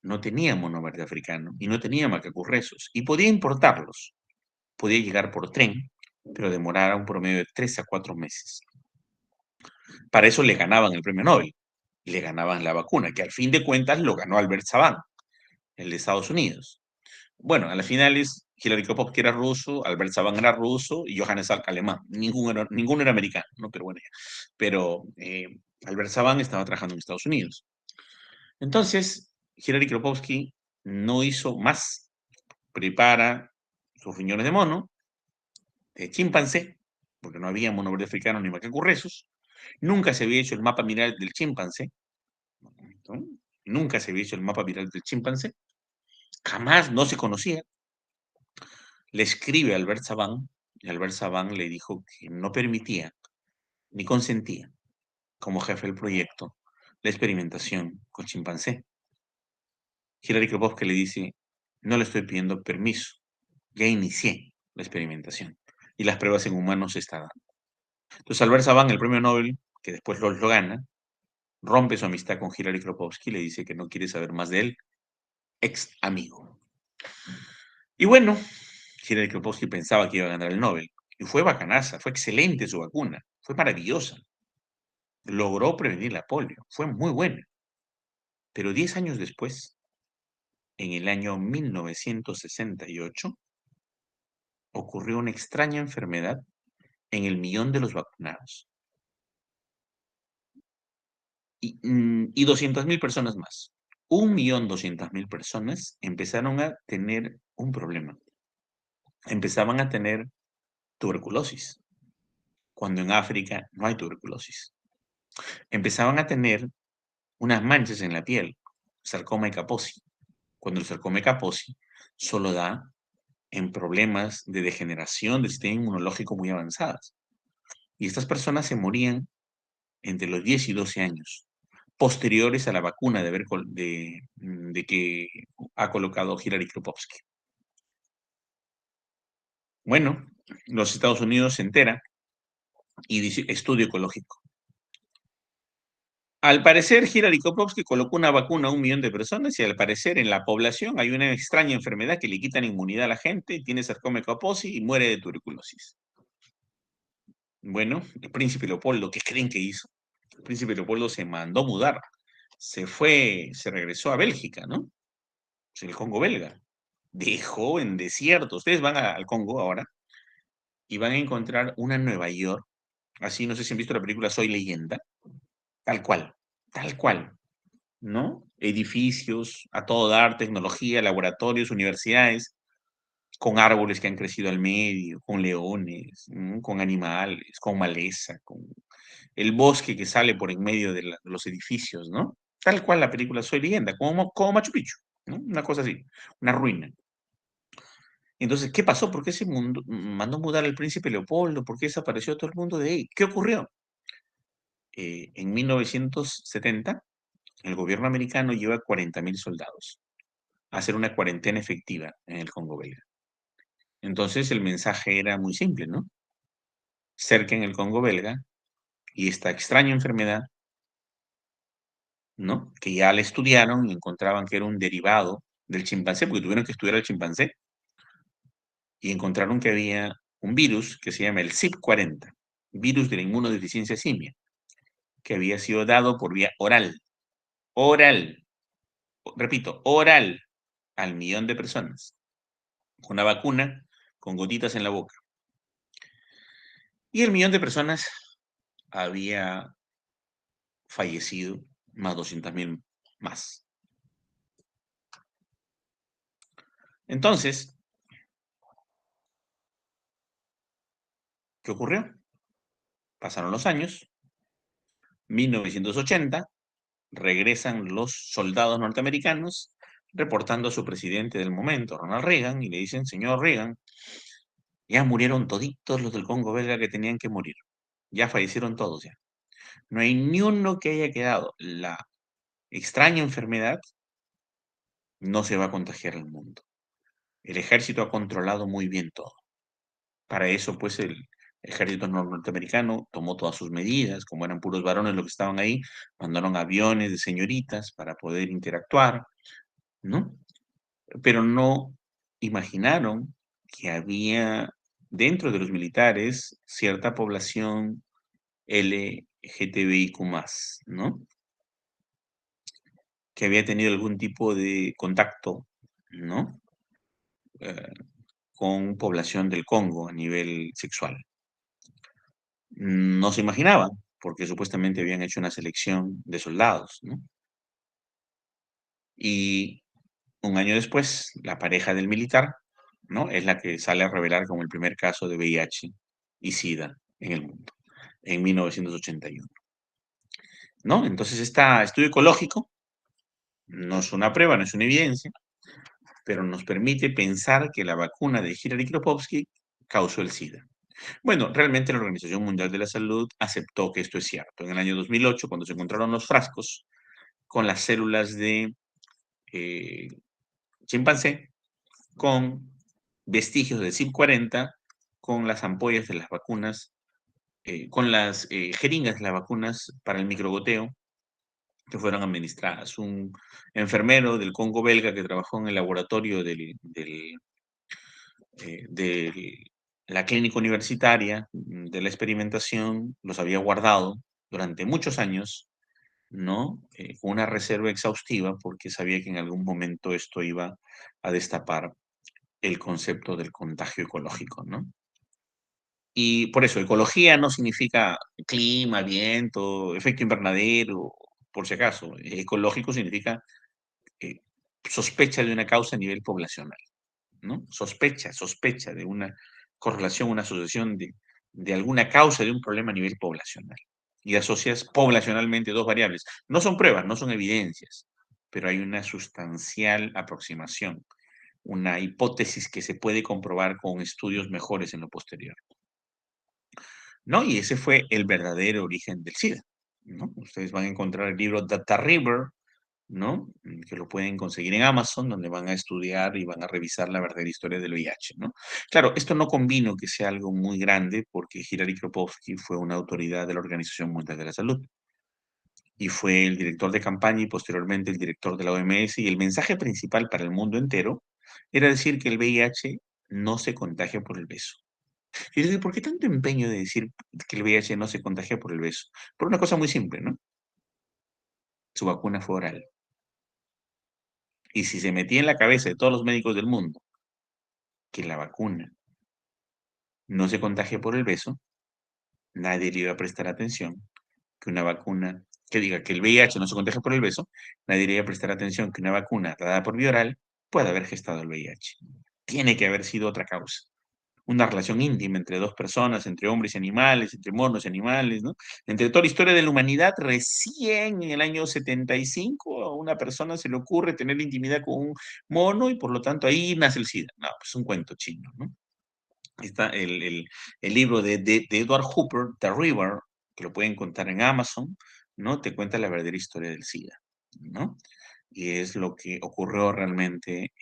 no tenía mono verde africano y no tenía macacos rezos y podía importarlos. Podía llegar por tren, pero demorara un promedio de 3 a 4 meses. Para eso le ganaban el premio Nobel, le ganaban la vacuna, que al fin de cuentas lo ganó Albert Sabin, el de Estados Unidos. Bueno, a las finales, Hillary Kropotkin era ruso, Albert Sabin era ruso y Johannes Salk alemán. Ninguno era americano, ¿no? Pero bueno, pero Albert Sabin estaba trabajando en Estados Unidos. Entonces, Hillary Kropotkin no hizo más. Prepara sus riñones de mono, de chimpancé, porque no había mono verde africano ni macacos rezos. Nunca se había hecho el mapa viral del chimpancé. ¿No? Nunca se había hecho el mapa viral del chimpancé. Jamás no se conocía. Le escribe a Albert Sabin y Albert Sabin le dijo que no permitía ni consentía, como jefe del proyecto, la experimentación con chimpancé. Hilary Kropotkin le dice, no le estoy pidiendo permiso, ya inicié la experimentación y las pruebas en humanos se están dando. Entonces Albert Sabin, el premio Nobel, que después lo gana, rompe su amistad con Hillary Kropotkin, le dice que no quiere saber más de él, ex amigo. Y bueno, Hillary Kropotkin pensaba que iba a ganar el Nobel, y fue bacanaza, fue excelente su vacuna, fue maravillosa. Logró prevenir la polio, fue muy buena. Pero 10 años después, en el año 1968, ocurrió una extraña enfermedad en el millón de los vacunados. Y 200.000 personas más. 1.200.000 personas empezaron a tener un problema. Empezaban a tener tuberculosis, cuando en África no hay tuberculosis. Empezaban a tener unas manchas en la piel, sarcoma y Kaposi, cuando el sarcoma y Kaposi solo da en problemas de degeneración del sistema inmunológico muy avanzadas. Y estas personas se morían entre los 10 y 12 años, posteriores a la vacuna de que ha colocado Hillary Kropotkin. Bueno, los Estados Unidos se entera y dice estudio ecológico. Al parecer, Hillary Kropotkin colocó una vacuna a 1 millón de personas y al parecer en la población hay una extraña enfermedad que le quita la inmunidad a la gente, tiene sarcoma y Kaposi y muere de tuberculosis. Bueno, el príncipe Leopoldo, ¿qué creen que hizo? El príncipe Leopoldo se mandó mudar, se regresó a Bélgica, ¿no? Es el Congo belga. Dejó en desierto. Ustedes van al Congo ahora y van a encontrar una Nueva York, así, no sé si han visto la película Soy Leyenda, tal cual, ¿no? Edificios a todo dar, tecnología, laboratorios, universidades, con árboles que han crecido al medio, con leones, con animales, con maleza, con el bosque que sale por en medio de los edificios, ¿no? Tal cual la película Soy Leyenda, como Machu Picchu, ¿no? Una cosa así, una ruina. Entonces, ¿qué pasó? ¿Por qué se mandó mudar al príncipe Leopoldo? ¿Por qué desapareció todo el mundo de ahí? ¿Qué ocurrió? En 1970, el gobierno americano lleva 40.000 soldados a hacer una cuarentena efectiva en el Congo belga. Entonces, el mensaje era muy simple, ¿no? Cerquen el Congo belga y esta extraña enfermedad, ¿no? Que ya la estudiaron y encontraban que era un derivado del chimpancé, porque tuvieron que estudiar al chimpancé, y encontraron que había un virus que se llama el CYP40, virus de la inmunodeficiencia simia, que había sido dado por vía oral, repito, oral, al millón de personas, con una vacuna con gotitas en la boca. Y el millón de personas había fallecido, más 200.000 más. Entonces, ¿qué ocurrió? Pasaron los años, 1980, regresan los soldados norteamericanos reportando a su presidente del momento, Ronald Reagan, y le dicen, señor Reagan, ya murieron toditos los del Congo belga que tenían que morir. Ya fallecieron todos ya. No hay ni uno que haya quedado. La extraña enfermedad no se va a contagiar al mundo. El ejército ha controlado muy bien todo. Para eso, pues, el ejército norteamericano tomó todas sus medidas, como eran puros varones los que estaban ahí, mandaron aviones de señoritas para poder interactuar, ¿no? Pero no imaginaron que había dentro de los militares cierta población LGTBIQ+, ¿no? Que había tenido algún tipo de contacto, ¿no? Eh, con población del Congo a nivel sexual. No se imaginaban, porque supuestamente habían hecho una selección de soldados, ¿no? Y un año después, la pareja del militar, ¿no? Es la que sale a revelar como el primer caso de VIH y SIDA en el mundo, en 1981, ¿no? Entonces, este estudio ecológico no es una prueba, no es una evidencia, pero nos permite pensar que la vacuna de Hillary Kropotkin causó el SIDA. Bueno, realmente la Organización Mundial de la Salud aceptó que esto es cierto. En el año 2008, cuando se encontraron los frascos con las células de eh, chimpancé, con vestigios de CYP40, con las ampollas de las vacunas, con las jeringas de las vacunas para el microgoteo, que fueron administradas. Un enfermero del Congo belga que trabajó en el laboratorio de la clínica universitaria de la experimentación, los había guardado durante muchos años, ¿no? Con una reserva exhaustiva porque sabía que en algún momento esto iba a destapar el concepto del contagio ecológico, ¿no? Y por eso, ecología no significa clima, viento, efecto invernadero, por si acaso. Ecológico significa eh, sospecha de una causa a nivel poblacional, ¿no? Sospecha de una correlación, una asociación de alguna causa de un problema a nivel poblacional. Y asocias poblacionalmente dos variables. No son pruebas, no son evidencias, pero hay una sustancial aproximación, una hipótesis que se puede comprobar con estudios mejores en lo posterior. ¿No? Y ese fue el verdadero origen del SIDA, ¿no? Ustedes van a encontrar el libro Data River, ¿no? Que lo pueden conseguir en Amazon, donde van a estudiar y van a revisar la verdadera historia del VIH, ¿no? Claro, esto no convino que sea algo muy grande, porque Hilary Kropotkin fue una autoridad de la Organización Mundial de la Salud y fue el director de campaña y posteriormente el director de la OMS, y el mensaje principal para el mundo entero era decir que el VIH no se contagia por el beso. Y yo digo, ¿por qué tanto empeño de decir que el VIH no se contagia por el beso? Por una cosa muy simple, ¿no? Su vacuna fue oral. Y si se metía en la cabeza de todos los médicos del mundo que la vacuna no se contagia por el beso, nadie le iba a prestar atención que una vacuna, que diga que el VIH no se contagia por el beso, nadie le iba a prestar atención que una vacuna dada por vía oral puede haber gestado el VIH. Tiene que haber sido otra causa. Una relación íntima entre dos personas, entre hombres y animales, entre monos y animales, ¿no? Entre toda la historia de la humanidad, recién en el año 75 a una persona se le ocurre tener intimidad con un mono y por lo tanto ahí nace el SIDA. No, pues un cuento chino, ¿no? Está el libro de Edward Hooper, The River, que lo pueden encontrar en Amazon, ¿no? Te cuenta la verdadera historia del SIDA, ¿no? Y es lo que ocurrió realmente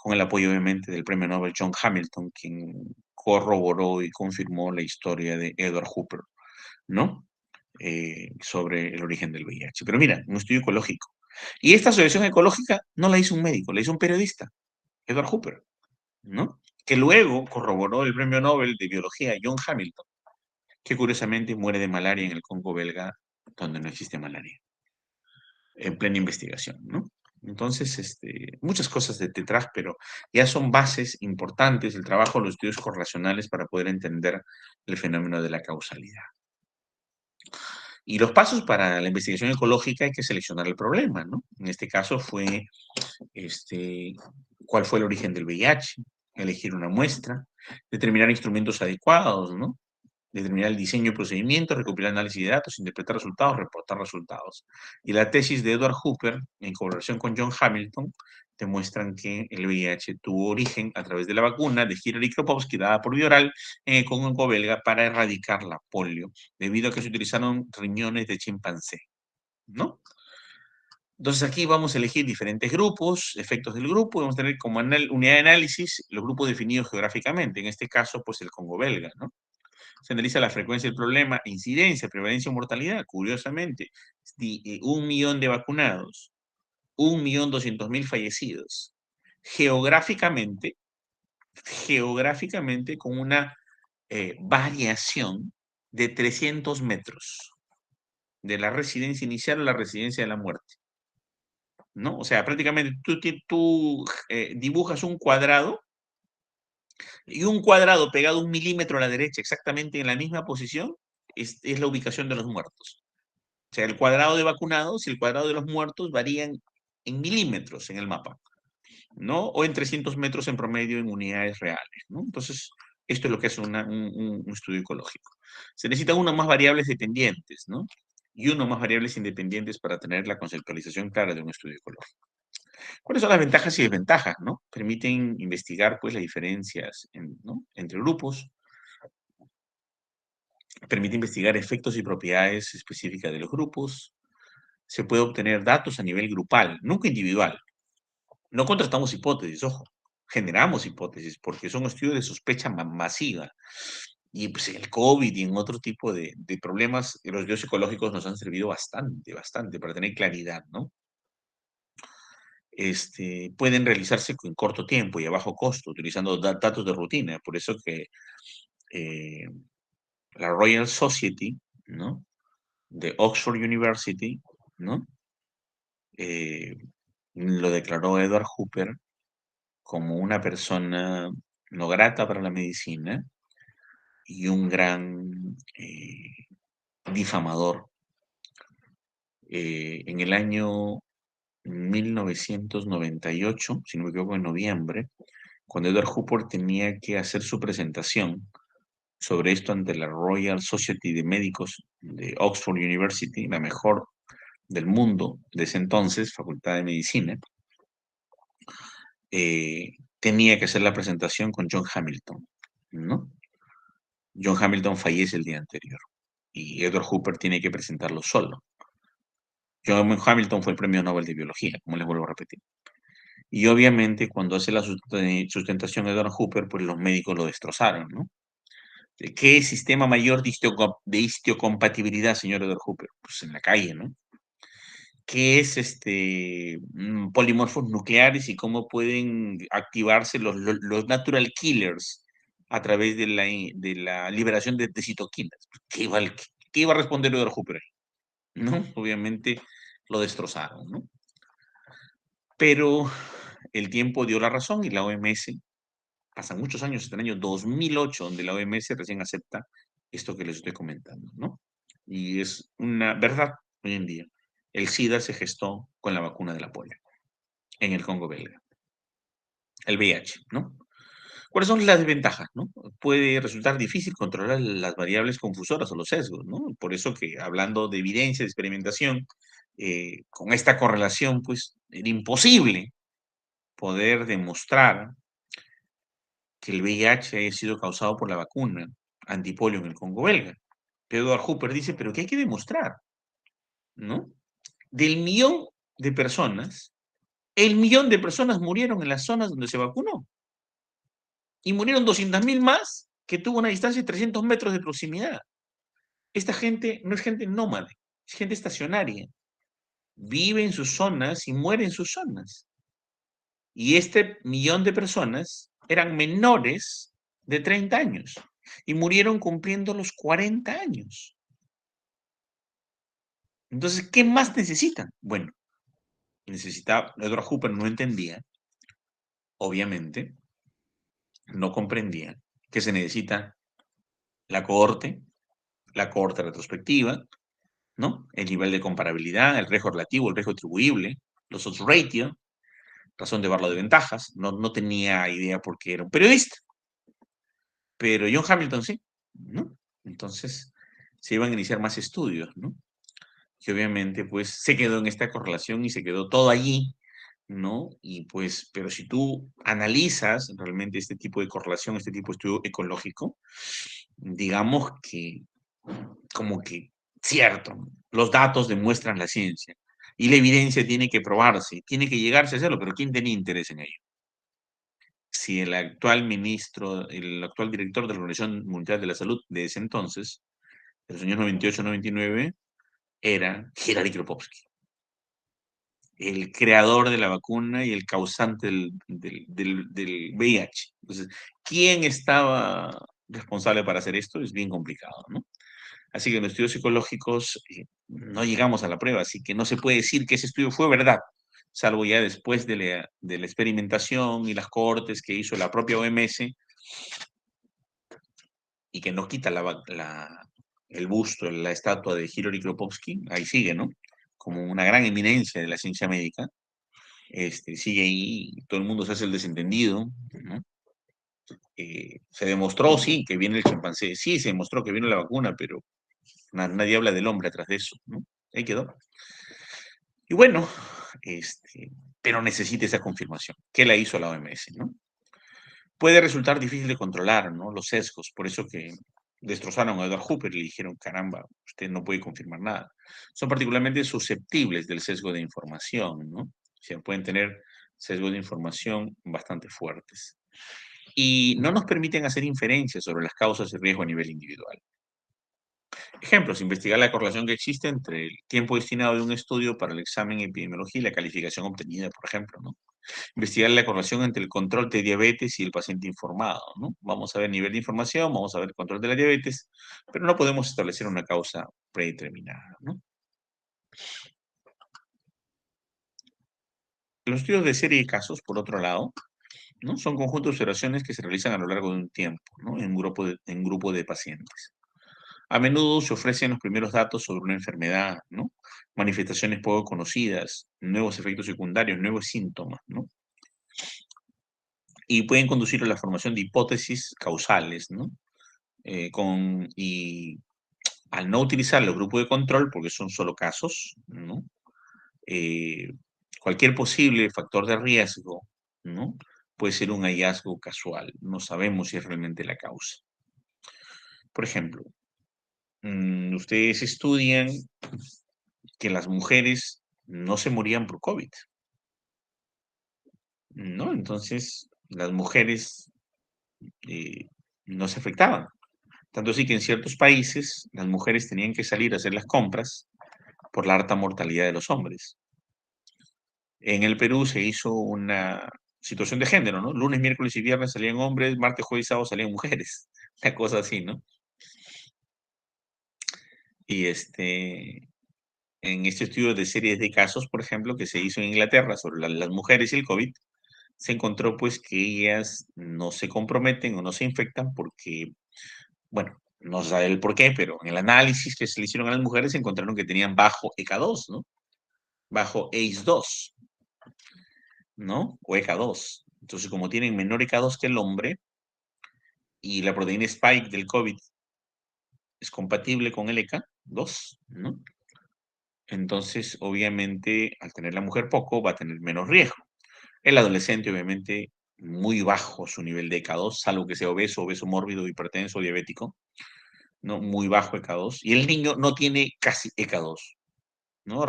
con el apoyo obviamente del premio Nobel John Hamilton, quien corroboró y confirmó la historia de Edward Hooper, ¿no? Sobre el origen del VIH. Pero mira, un estudio ecológico. Y esta asociación ecológica no la hizo un médico, la hizo un periodista, Edward Hooper, ¿no? Que luego corroboró el premio Nobel de Biología John Hamilton, que curiosamente muere de malaria en el Congo belga, donde no existe malaria, en plena investigación, ¿no? Entonces, muchas cosas detrás, pero ya son bases importantes el trabajo de los estudios correlacionales para poder entender el fenómeno de la causalidad. Y los pasos para la investigación ecológica hay que seleccionar el problema, ¿no? En este caso fue, cuál fue el origen del VIH, elegir una muestra, determinar instrumentos adecuados, ¿no? Determinar el diseño y procedimiento, recopilar análisis de datos, interpretar resultados, reportar resultados. Y la tesis de Edward Hooper, en colaboración con John Hamilton, demuestran que el VIH tuvo origen a través de la vacuna de Hilary Kropotkin dada por vía oral en el Congo belga para erradicar la polio, debido a que se utilizaron riñones de chimpancé, ¿no? Entonces aquí vamos a elegir diferentes grupos, efectos del grupo, vamos a tener como unidad de análisis los grupos definidos geográficamente, en este caso pues el Congo belga, ¿no? Se analiza la frecuencia del problema, incidencia, prevalencia o mortalidad, curiosamente, 1 millón de vacunados, 1.200.000 fallecidos. Geográficamente con una variación de 300 metros de la residencia inicial a la residencia de la muerte, ¿no? O sea, prácticamente tú dibujas un cuadrado y un cuadrado pegado 1 milímetro a la derecha, exactamente en la misma posición, es la ubicación de los muertos. O sea, el cuadrado de vacunados y el cuadrado de los muertos varían en milímetros en el mapa, ¿no? O en 300 metros en promedio en unidades reales, ¿no? Entonces, esto es lo que es un estudio ecológico. Se necesitan uno más variables dependientes, ¿no? Y uno más variables independientes para tener la conceptualización clara de un estudio ecológico. ¿Cuáles son las ventajas y desventajas, no? Permiten investigar, pues, las diferencias ¿no? entre grupos, permite investigar efectos y propiedades específicas de los grupos, se puede obtener datos a nivel grupal, nunca individual. No contrastamos hipótesis, ojo, generamos hipótesis porque son estudios de sospecha masiva. Y pues en el COVID y en otro tipo de problemas, los estudios psicológicos nos han servido bastante, bastante para tener claridad, ¿no? Pueden realizarse en corto tiempo y a bajo costo, utilizando datos de rutina. Por eso que eh, la Royal Society, ¿no? De Oxford University, ¿no? Eh, lo declaró Edward Hooper como una persona no grata para la medicina y un gran difamador. En el año 1998, si no me equivoco, en noviembre, cuando Edward Hooper tenía que hacer su presentación sobre esto ante la Royal Society de Médicos de Oxford University, la mejor del mundo de ese entonces, Facultad de Medicina, tenía que hacer la presentación con John Hamilton, ¿no? John Hamilton fallece el día anterior y Edward Hooper tiene que presentarlo solo. John Hamilton fue el premio Nobel de Biología, como les vuelvo a repetir. Y obviamente cuando hace la sustentación de Edward Hooper, pues los médicos lo destrozaron, ¿no? ¿Qué sistema mayor de histocompatibilidad, señor Edward Hooper? Pues en la calle, ¿no? ¿Qué es polimorfos nucleares y cómo pueden activarse los natural killers a través de la liberación de citoquinas? ¿Qué iba a responder Edward Hooper ahí? ¿No? Obviamente lo destrozaron, ¿no? Pero el tiempo dio la razón y la OMS, pasan muchos años, hasta el año 2008, donde la OMS recién acepta esto que les estoy comentando, ¿no? Y es una verdad hoy en día. El SIDA se gestó con la vacuna de la polio en el Congo belga, el VIH, ¿no? ¿Cuáles son las desventajas, no? Puede resultar difícil controlar las variables confusoras o los sesgos, ¿no? Por eso que hablando de evidencia, de experimentación, con esta correlación, pues era imposible poder demostrar que el VIH haya sido causado por la vacuna antipolio en el Congo belga. Pero Edward Hooper dice, pero ¿qué hay que demostrar? ¿No? Del millón de personas, el millón de personas murieron en las zonas donde se vacunó. Y murieron 200.000 más que tuvo una distancia de 300 metros de proximidad. Esta gente no es gente nómade, es gente estacionaria. Vive en sus zonas y muere en sus zonas. Y este millón de personas eran menores de 30 años y murieron cumpliendo los 40 años. Entonces, ¿qué más necesitan? Bueno, Edward Hooper no entendía, obviamente, no comprendía que se necesita la la cohorte retrospectiva, ¿no? El nivel de comparabilidad, el riesgo relativo, el riesgo atribuible, los odds ratio, razón de verlo de ventajas. No tenía idea porque era un periodista, pero John Hamilton sí, ¿no? Entonces se iban a iniciar más estudios, ¿no? Que obviamente pues se quedó en esta correlación y se quedó todo allí, ¿no? Y pues, pero si tú analizas realmente este tipo de correlación, este tipo de estudio ecológico, digamos que como que cierto, los datos demuestran la ciencia y la evidencia tiene que probarse, tiene que llegarse a hacerlo, pero ¿quién tenía interés en ello? Si el actual ministro, el actual director de la Organización Mundial de la Salud de ese entonces, de los años 98-99, era Hillary Kropotkin, el creador de la vacuna y el causante del VIH. Entonces, ¿quién estaba responsable para hacer esto? Es bien complicado, ¿no? Así que en los estudios psicológicos no llegamos a la prueba, así que no se puede decir que ese estudio fue verdad, salvo ya después de la experimentación y las cortes que hizo la propia OMS y que no quita el busto, la estatua de Hillary Kropotkin, ahí sigue, ¿no? Como una gran eminencia de la ciencia médica, sigue ahí, todo el mundo se hace el desentendido, ¿no? Se demostró, sí, que viene el chimpancé, sí, se demostró que viene la vacuna, pero nadie habla del hombre atrás de eso, ¿no? Ahí quedó. Y bueno, pero necesita esa confirmación. ¿Qué la hizo la OMS, no? Puede resultar difícil de controlar, ¿no? Los sesgos, por eso que destrozaron a Edward Hooper y le dijeron, caramba, usted no puede confirmar nada. Son particularmente susceptibles del sesgo de información, ¿no? O sea, pueden tener sesgos de información bastante fuertes. y no nos permiten hacer inferencias sobre las causas de riesgo a nivel individual. Ejemplos, investigar la correlación que existe entre el tiempo destinado de un estudio para el examen de epidemiología y la calificación obtenida, por ejemplo, ¿no? Investigar la correlación entre el control de diabetes y el paciente informado, ¿no? Vamos a ver nivel de información, vamos a ver el control de la diabetes, pero no podemos establecer una causa predeterminada, ¿no? Los estudios de serie de casos, por otro lado, ¿no? Son conjuntos de observaciones que se realizan a lo largo de un tiempo, ¿no? En grupo de pacientes. A menudo se ofrecen los primeros datos sobre una enfermedad, ¿no? Manifestaciones poco conocidas, nuevos efectos secundarios, nuevos síntomas, ¿no? Y pueden conducir a la formación de hipótesis causales, ¿no? Y al no utilizar los grupos de control, porque son solo casos, ¿no? Eh, Cualquier posible factor de riesgo, ¿no? Puede ser un hallazgo casual. No sabemos si es realmente la causa. Por ejemplo, ustedes estudian que las mujeres no se morían por COVID, ¿no? Entonces, las mujeres eh, no se afectaban. Tanto así que en ciertos países las mujeres tenían que salir a hacer las compras por la alta mortalidad de los hombres. En el Perú se hizo una situación de género, ¿no? Lunes, miércoles y viernes salían hombres, martes, jueves y sábado salían mujeres. Una cosa así, ¿no? Y en este estudio de series de casos, por ejemplo, que se hizo en Inglaterra sobre las mujeres y el COVID, se encontró pues que ellas no se comprometen o no se infectan porque, bueno, no se sabe el por qué, pero en el análisis que se le hicieron a las mujeres se encontraron que tenían bajo ECA2, ¿no? Bajo ACE2, ¿no? O ECA2. Entonces, como tienen menor ECA2 que el hombre y la proteína spike del COVID es compatible con el ECA2, ¿no? Entonces, obviamente, al tener la mujer poco, va a tener menos riesgo. El adolescente, obviamente, muy bajo su nivel de ECA2, salvo que sea obeso, obeso mórbido, hipertenso, diabético, ¿no? Muy bajo ECA2. Y el niño no tiene casi ECA2, ¿no?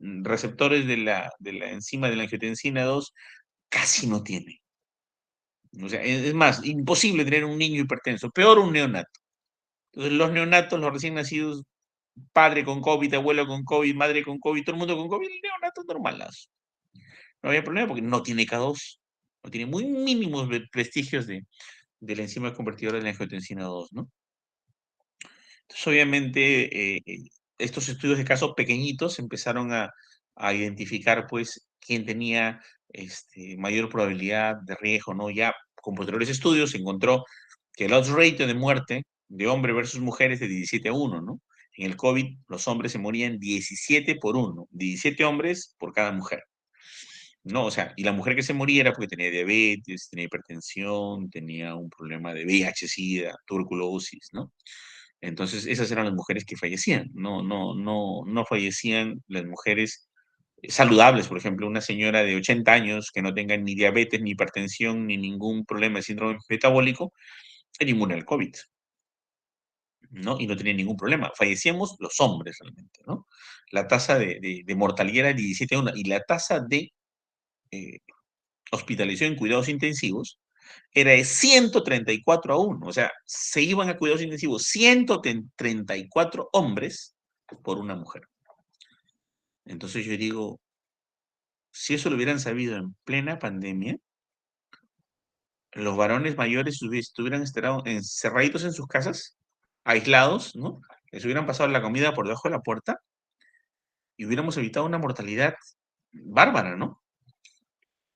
Receptores de la enzima de la angiotensina 2 casi no tiene. O sea, es más, imposible tener un niño hipertenso, peor un neonato. Entonces, los neonatos, los recién nacidos, padre con COVID, abuelo con COVID, madre con COVID, todo el mundo con COVID, el neonato es normalazo. No había problema porque no tiene K2, no tiene muy mínimos vestigios de la enzima convertidora de la angiotensina 2, ¿no? Entonces, obviamente, estos estudios de casos pequeñitos empezaron a identificar, pues, quién tenía mayor probabilidad de riesgo, ¿no? Ya con posteriores estudios se encontró que el odds ratio de muerte de hombre versus mujer es de 17-1, ¿no? En el COVID, los hombres se morían 17 por 1, 17 hombres por cada mujer. ¿No? O sea, y la mujer que se moría era porque tenía diabetes, tenía hipertensión, tenía un problema de VIH, SIDA, tuberculosis, ¿no? Entonces, esas eran las mujeres que fallecían, no fallecían las mujeres saludables, por ejemplo, una señora de 80 años que no tenga ni diabetes, ni hipertensión, ni ningún problema de síndrome metabólico, era inmune al COVID, ¿no? Y no tenía ningún problema. Fallecíamos los hombres realmente, ¿no? La tasa de mortalidad era 17 a 1 y la tasa de eh, hospitalización en cuidados intensivos era de 134-1. O sea, se iban a cuidados intensivos 134 hombres por una mujer. Entonces yo digo, si eso lo hubieran sabido en plena pandemia, los varones mayores estuvieran encerraditos en sus casas, aislados, ¿no? Les hubieran pasado la comida por debajo de la puerta y hubiéramos evitado una mortalidad bárbara, ¿no?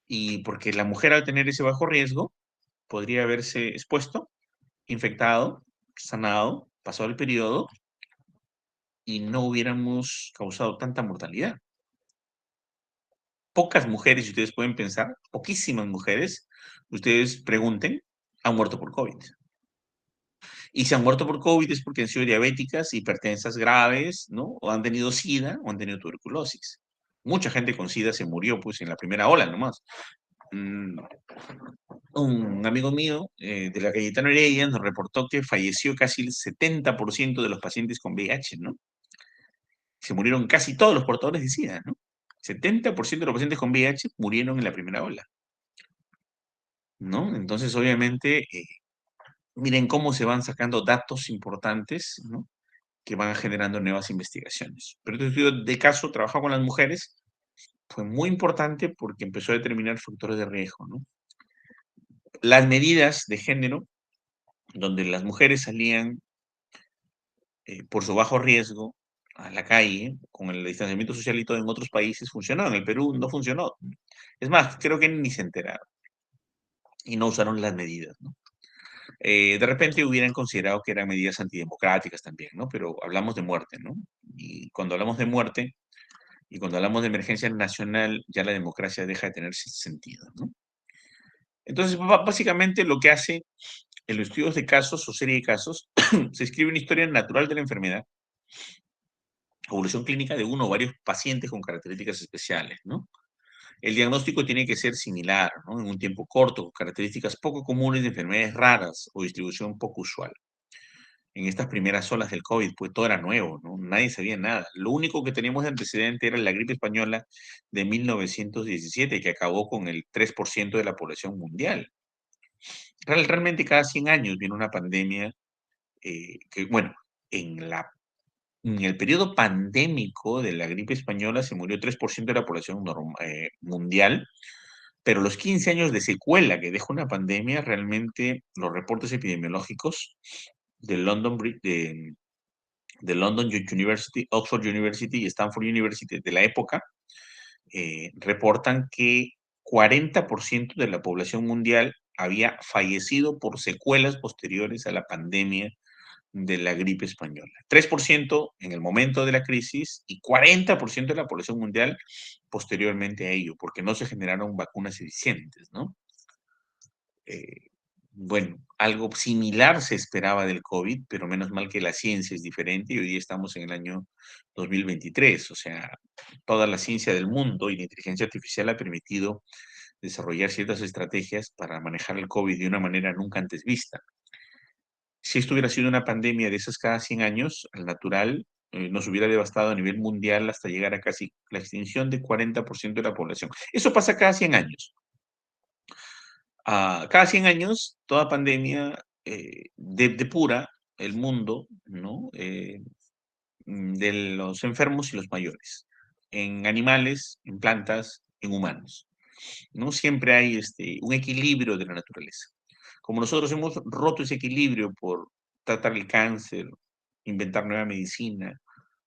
Y porque la mujer al tener ese bajo riesgo podría haberse expuesto, infectado, sanado, pasado el periodo y no hubiéramos causado tanta mortalidad. Pocas mujeres, si ustedes pueden pensar, poquísimas mujeres, ustedes pregunten, han muerto por COVID. Y si han muerto por COVID es porque han sido diabéticas, hipertensas graves, ¿no? O han tenido SIDA o han tenido tuberculosis. Mucha gente con SIDA se murió, pues, en la primera ola nomás. Un amigo mío de la Cayetano Heredia nos reportó que falleció casi el 70% de los pacientes con VIH, ¿no? Se murieron casi todos los portadores de SIDA, ¿no? 70% de los pacientes con VIH murieron en la primera ola. ¿no? Entonces, obviamente, miren cómo se van sacando datos importantes, ¿no? Que van generando nuevas investigaciones. Pero este estudio de caso trabajado con las mujeres fue muy importante porque empezó a determinar factores de riesgo, ¿no? Las medidas de género, donde las mujeres salían por su bajo riesgo a la calle, con el distanciamiento social y todo en otros países funcionó, en el Perú no funcionó. Es más, creo que ni se enteraron y no usaron las medidas, ¿no? De repente hubieran considerado que eran medidas antidemocráticas también, ¿no? Pero hablamos de muerte, ¿no? Y cuando hablamos de muerte y cuando hablamos de emergencia nacional, ya la democracia deja de tener sentido, ¿no? Entonces, básicamente lo que hace en los estudios de casos o serie de casos, se escribe una historia natural de la enfermedad, evolución clínica de uno o varios pacientes con características especiales, ¿no? El diagnóstico tiene que ser similar, ¿no? En un tiempo corto, con características poco comunes de enfermedades raras o distribución poco usual. En estas primeras olas del COVID, pues todo era nuevo, ¿no? Nadie sabía nada. Lo único que teníamos de antecedente era la gripe española de 1917, que acabó con el 3% de la población mundial. Realmente cada 100 años viene una pandemia que, bueno, en la en el periodo pandémico de la gripe española se murió 3% de la población mundial, pero los 15 años de secuela que deja una pandemia, realmente los reportes epidemiológicos de de London University, Oxford University y Stanford University de la época, reportan que 40% de la población mundial había fallecido por secuelas posteriores a la pandemia de la gripe española. 3% en el momento de la crisis y 40% de la población mundial posteriormente a ello, porque no se generaron vacunas eficientes, ¿no? Eh, bueno, algo similar se esperaba del COVID, pero menos mal que la ciencia es diferente y hoy día estamos en el año 2023, o sea, toda la ciencia del mundo y la inteligencia artificial ha permitido desarrollar ciertas estrategias para manejar el COVID de una manera nunca antes vista. Si esto hubiera sido una pandemia de esas cada 100 años, al natural, nos hubiera devastado a nivel mundial hasta llegar a casi la extinción de 40% de la población. Eso pasa cada 100 años. Cada 100 años, toda pandemia depura el mundo, ¿no? De los enfermos y los mayores, en animales, en plantas, en humanos, ¿no? Siempre hay un equilibrio de la naturaleza. Como nosotros hemos roto ese equilibrio por tratar el cáncer, inventar nueva medicina,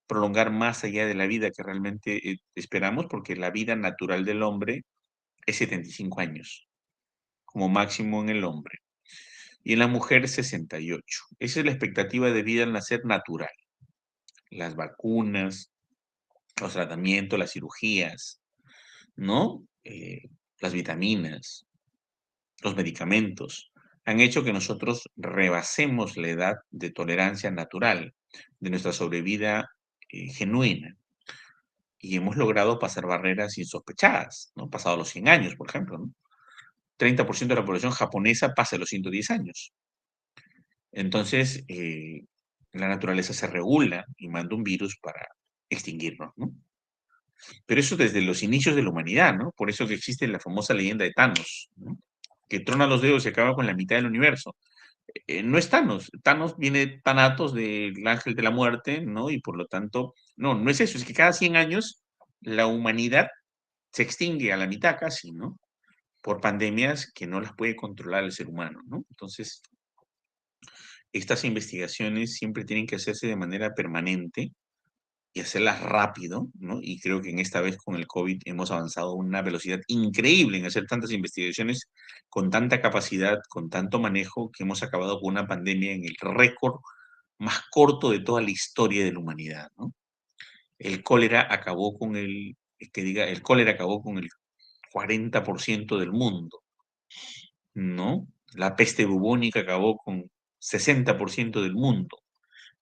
prolongar más allá de la vida que realmente esperamos, porque la vida natural del hombre es 75 años, como máximo en el hombre, y en la mujer 68. Esa es la expectativa de vida al nacer natural. Las vacunas, los tratamientos, las cirugías, ¿no? Las vitaminas, los medicamentos, han hecho que nosotros rebasemos la edad de tolerancia natural de nuestra sobrevida genuina y hemos logrado pasar barreras insospechadas, ¿no? Pasado los 100 años, por ejemplo, ¿no? 30% de la población japonesa pasa los 110 años. Entonces, la naturaleza se regula y manda un virus para extinguirnos, ¿no? Pero eso desde los inicios de la humanidad, ¿no? Por eso que existe la famosa leyenda de Thanos, ¿no? Que trona los dedos y acaba con la mitad del universo. No es Thanos. Thanos viene Thanatos del ángel de la muerte, ¿no? Y por lo tanto, no, no es eso. Es que cada 100 años la humanidad se extingue a la mitad casi, ¿no? Por pandemias que no las puede controlar el ser humano, ¿no? Entonces, estas investigaciones siempre tienen que hacerse de manera permanente y hacerlas rápido, ¿no? Y creo que en esta vez con el COVID hemos avanzado a una velocidad increíble en hacer tantas investigaciones con tanta capacidad, con tanto manejo, que hemos acabado con una pandemia en el récord más corto de toda la historia de la humanidad, ¿no? El cólera acabó con el cólera acabó con el 40% del mundo, ¿no? La peste bubónica acabó con 60% del mundo,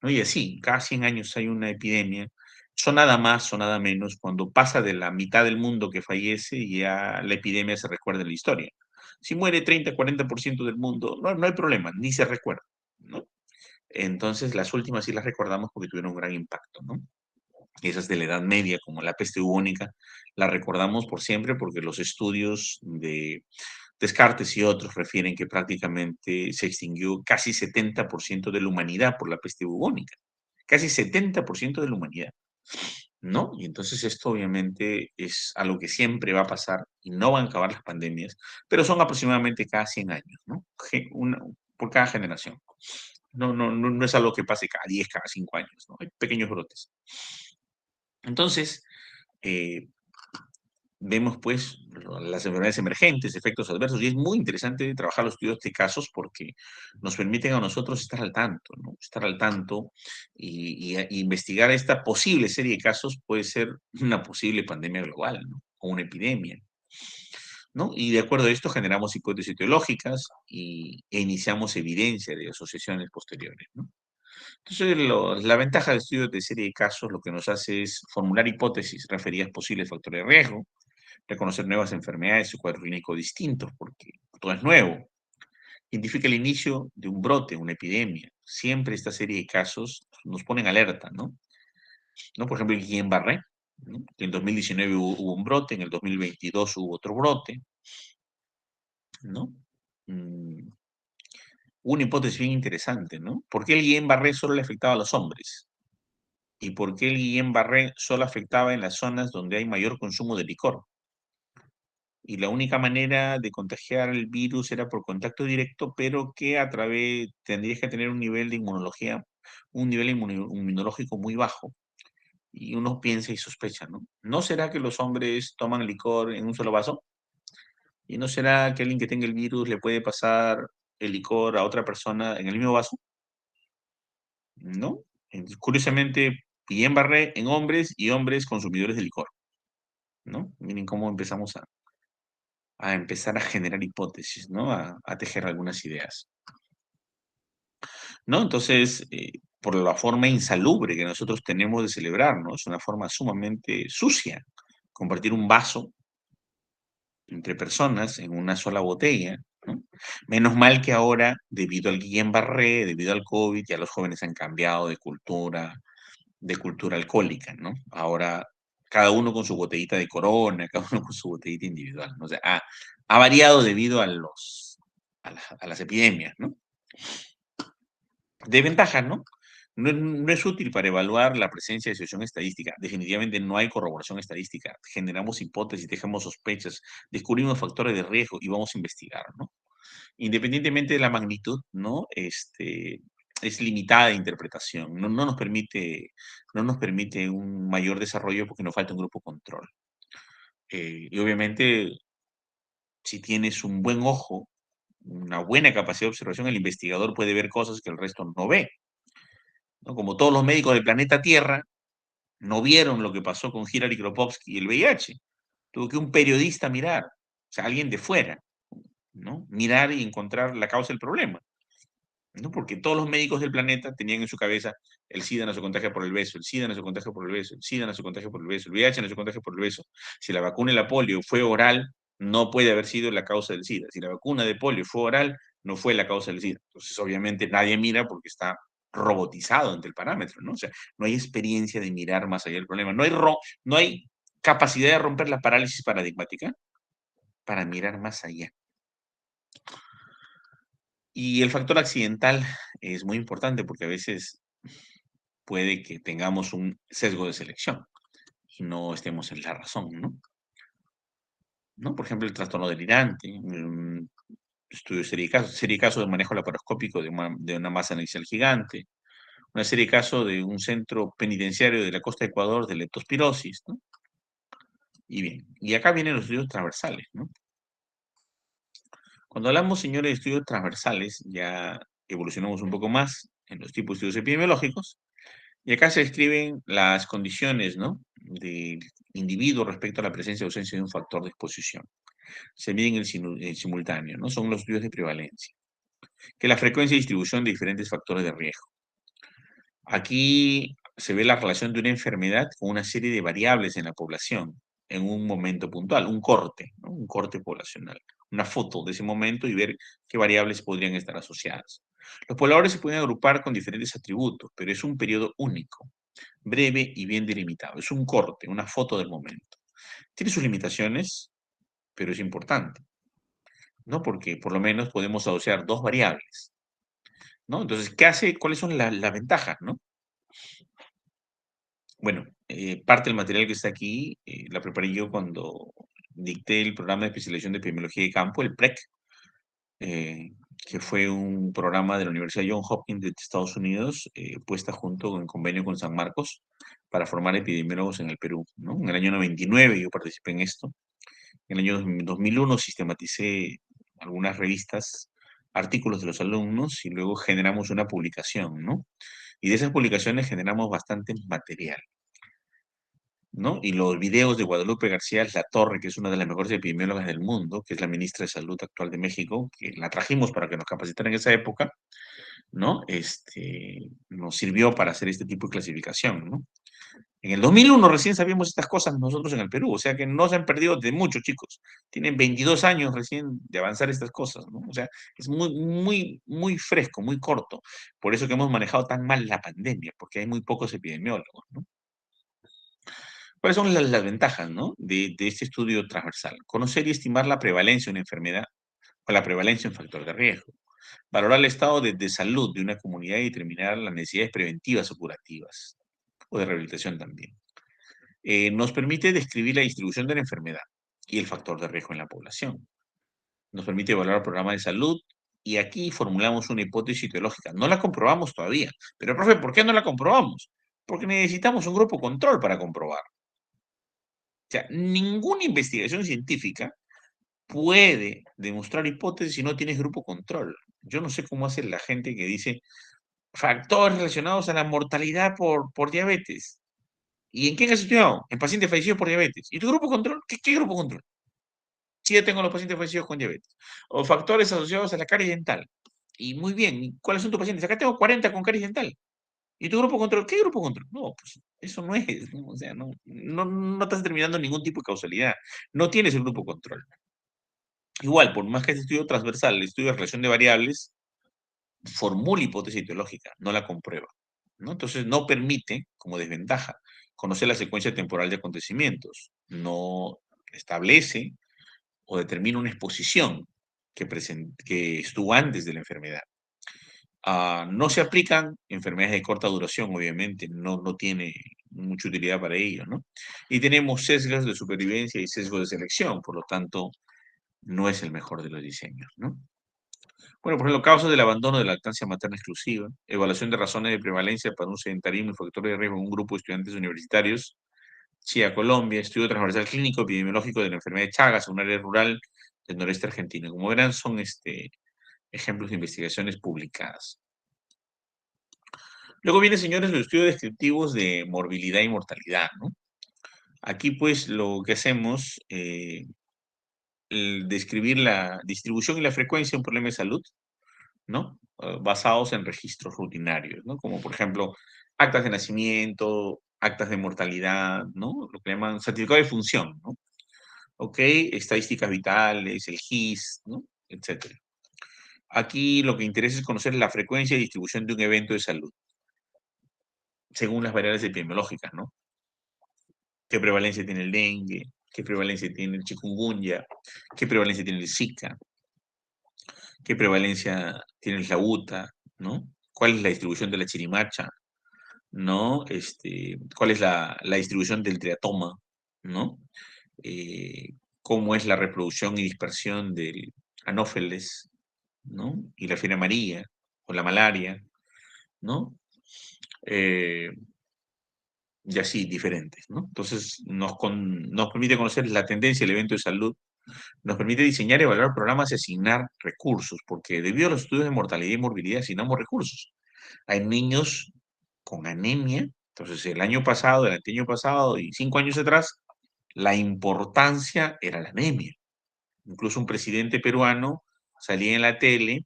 ¿no? Y así, cada 100 años hay una epidemia, son nada más o nada menos, cuando pasa de la mitad del mundo que fallece, ya la epidemia se recuerda en la historia. Si muere 30, 40% del mundo, no hay problema, ni se recuerda, ¿no? Entonces, las últimas sí las recordamos porque tuvieron un gran impacto, ¿no? Esas de la Edad Media, como la peste bubónica, las recordamos por siempre porque los estudios Descartes y otros refieren que prácticamente se extinguió casi 70% de la humanidad por la peste bubónica. Casi 70% de la humanidad, ¿no? Y entonces esto obviamente es algo que siempre va a pasar y no van a acabar las pandemias, pero son aproximadamente cada 100 años, ¿no? Por cada generación. No es algo que pase cada 10, cada 5 años, ¿no? Hay pequeños brotes. Entonces, eh, vemos pues las enfermedades emergentes, efectos adversos, y es muy interesante trabajar los estudios de casos porque nos permiten a nosotros estar al tanto, ¿no? Estar al tanto y investigar esta posible serie de casos puede ser una posible pandemia global, ¿no? O una epidemia, ¿no? Y de acuerdo a esto generamos hipótesis teológicas e iniciamos evidencia de asociaciones posteriores, ¿no? Entonces, la ventaja del estudio de serie de casos lo que nos hace es formular hipótesis referidas a posibles factores de riesgo, reconocer nuevas enfermedades y cuadro clínico distintos, porque todo es nuevo. Identifica el inicio de un brote, una epidemia. Siempre esta serie de casos nos ponen alerta, ¿no? ¿No? Por ejemplo, el Guillain-Barré, ¿no? En el 2019 hubo un brote, en el 2022 hubo otro brote, ¿no? Mm, una hipótesis bien interesante, ¿no? ¿Por qué el Guillain-Barré solo le afectaba a los hombres? ¿Y por qué el Guillain-Barré solo afectaba en las zonas donde hay mayor consumo de licor? Y la única manera de contagiar el virus era por contacto directo, pero que a través tendrías que tener un nivel de inmunología, un nivel inmunológico muy bajo. Y uno piensa y sospecha, ¿no? ¿No será que los hombres toman licor en un solo vaso? ¿Y no será que alguien que tenga el virus le puede pasar el licor a otra persona en el mismo vaso? ¿No? Entonces, curiosamente, Guillain-Barré en hombres y hombres consumidores de licor, ¿no? Miren cómo empezamos a empezar a generar hipótesis, ¿no? A tejer algunas ideas, ¿no? Entonces, por la forma insalubre que nosotros tenemos de celebrar, ¿no? Es una forma sumamente sucia. Compartir un vaso entre personas en una sola botella, ¿no? Menos mal que ahora, debido al Guillain-Barré, debido al COVID, ya los jóvenes han cambiado de cultura alcohólica, ¿no? Ahora, cada uno con su botellita de Corona, cada uno con su botellita individual, ¿no? O sea, ha variado debido a las epidemias, ¿no? Desventajas, ¿no? No es útil para evaluar la presencia de situación estadística. Definitivamente no hay corroboración estadística. Generamos hipótesis, dejamos sospechas, descubrimos factores de riesgo y vamos a investigar, ¿no? Independientemente de la magnitud, ¿no? Es limitada de interpretación. No nos permite un mayor desarrollo porque nos falta un grupo control. Y obviamente, si tienes un buen ojo, una buena capacidad de observación, el investigador puede ver cosas que el resto no ve, ¿no? Como todos los médicos del planeta Tierra no vieron lo que pasó con Hillary Kropotkin y el VIH. Tuvo que un periodista mirar, o sea, alguien de fuera, ¿no? Mirar y encontrar la causa del problema, ¿no? Porque todos los médicos del planeta tenían en su cabeza el SIDA no se contagia por el beso, el SIDA no se contagia por el beso, el SIDA no se contagia por el beso, el VIH no se contagia por el beso. Si la vacuna y la polio fue oral, no puede haber sido la causa del SIDA. Si la vacuna de polio fue oral, no fue la causa del SIDA. Entonces, obviamente, nadie mira porque está robotizado ante el parámetro, ¿no? O sea, no hay experiencia de mirar más allá del problema. No hay capacidad de romper la parálisis paradigmática para mirar más allá. Y el factor accidental es muy importante porque a veces puede que tengamos un sesgo de selección y no estemos en la razón, ¿no? ¿No? Por ejemplo, el trastorno delirante, estudio serie de casos de manejo laparoscópico de una masa inicial gigante, una serie de casos de un centro penitenciario de la costa de Ecuador de leptospirosis, ¿no? Y bien, y acá vienen los estudios transversales, ¿no? Cuando hablamos, señores, de estudios transversales, ya evolucionamos un poco más en los tipos de estudios epidemiológicos. Y acá se describen las condiciones, ¿no? Del individuo respecto a la presencia o ausencia de un factor de exposición. Se miden en simultáneo, ¿no? Son los estudios de prevalencia. Que la frecuencia y distribución de diferentes factores de riesgo. Aquí se ve la relación de una enfermedad con una serie de variables en la población en un momento puntual, un corte, ¿no? Un corte poblacional. Una foto de ese momento y ver qué variables podrían estar asociadas. Los pobladores se pueden agrupar con diferentes atributos, pero es un periodo único, breve y bien delimitado. Es un corte, una foto del momento. Tiene sus limitaciones, pero es importante. ¿no? Porque por lo menos podemos asociar dos variables, ¿no? Entonces, ¿qué hace? ¿Cuáles son las ventajas, no? Bueno, parte del material que está aquí la preparé yo cuando dicté el programa de especialización de epidemiología de campo, el PREC, eh, que fue un programa de la Universidad Johns Hopkins de Estados Unidos, puesta junto en convenio con San Marcos para formar epidemiólogos en el Perú, ¿no? En el año 99 yo participé en esto. En el año 2001 sistematicé algunas revistas, artículos de los alumnos y luego generamos una publicación, ¿no? Y de esas publicaciones generamos bastante material, ¿no? Y los videos de Guadalupe García La Torre, que es una de las mejores epidemiólogas del mundo, que es la ministra de Salud actual de México, que la trajimos para que nos capacitara en esa época, ¿no? Nos sirvió para hacer este tipo de clasificación, ¿no? En el 2001 recién sabíamos estas cosas nosotros en el Perú, o sea que no se han perdido de mucho, chicos. Tienen 22 años recién de avanzar estas cosas, ¿no? O sea, es muy fresco, muy corto. Por eso que hemos manejado tan mal la pandemia, porque hay muy pocos epidemiólogos, ¿no? ¿Cuáles son las ventajas, ¿no? De este estudio transversal? Conocer y estimar la prevalencia de una enfermedad o la prevalencia de un factor de riesgo. Valorar el estado de salud de una comunidad y determinar las necesidades preventivas o curativas, o de rehabilitación también. Nos permite describir la distribución de la enfermedad y el factor de riesgo en la población. Nos permite evaluar el programa de salud y aquí formulamos una hipótesis teológica. No la comprobamos todavía. Pero, profe, ¿por qué no la comprobamos? Porque necesitamos un grupo control para comprobar. O sea, ninguna investigación científica puede demostrar hipótesis si no tienes grupo control. Yo no sé cómo hace la gente que dice factores relacionados a la mortalidad por diabetes. ¿Y en quién has estudiado? En pacientes fallecidos por diabetes. ¿Y tu grupo control? ¿Qué grupo control? Sí, yo tengo los pacientes fallecidos con diabetes. O factores asociados a la caries dental. Y muy bien, ¿y cuáles son tus pacientes? Acá tengo 40 con caries dental. ¿Y tu grupo control? ¿Qué grupo control? No, pues eso no es, ¿no? O sea, no estás determinando ningún tipo de causalidad. No tienes el grupo control. Igual, por más que este estudio transversal, el estudio de relación de variables, formula hipótesis teológica, no la comprueba, ¿no? Entonces, no permite, como desventaja, conocer la secuencia temporal de acontecimientos. No establece o determina una exposición que estuvo antes de la enfermedad. No se aplican enfermedades de corta duración, obviamente, no tiene mucha utilidad para ello, ¿no? Y tenemos sesgos de supervivencia y sesgos de selección, por lo tanto, no es el mejor de los diseños, ¿no? Bueno, por ejemplo, causas del abandono de la lactancia materna exclusiva, evaluación de razones de prevalencia para un sedentarismo y factores de riesgo en un grupo de estudiantes universitarios, Chía, Colombia, estudio transversal clínico epidemiológico de la enfermedad de Chagas en un área rural del noreste argentino. Como verán, son ejemplos de investigaciones publicadas. Luego viene, señores, los estudios descriptivos de morbilidad y mortalidad, ¿no? Aquí, pues, lo que hacemos, describir la distribución y la frecuencia de un problema de salud, ¿no? Basados en registros rutinarios, ¿no? Como, por ejemplo, actas de nacimiento, actas de mortalidad, ¿no? Lo que llaman certificado de función, ¿no? ¿Ok? Estadísticas vitales, el GIS, ¿no? Etcétera. Aquí lo que interesa es conocer la frecuencia y distribución de un evento de salud, según las variables epidemiológicas, ¿no? ¿Qué prevalencia tiene el dengue? ¿Qué prevalencia tiene el chikungunya? ¿Qué prevalencia tiene el Zika? ¿Qué prevalencia tiene el Labuta? ¿No? ¿Cuál es la distribución de la chirimacha? ¿No? ¿Cuál es la distribución del triatoma? ¿No? ¿Cómo es la reproducción y dispersión del anófeles? ¿No? Y la fiebre amarilla, o la malaria, ¿no? Eh, y así, diferentes, ¿no? Entonces, nos permite conocer la tendencia del evento de salud, nos permite diseñar y evaluar programas y asignar recursos, porque debido a los estudios de mortalidad y morbilidad asignamos recursos. Hay niños con anemia, entonces el año pasado, el anteaño pasado y 5 años atrás, la importancia era la anemia. Incluso un presidente peruano salía en la tele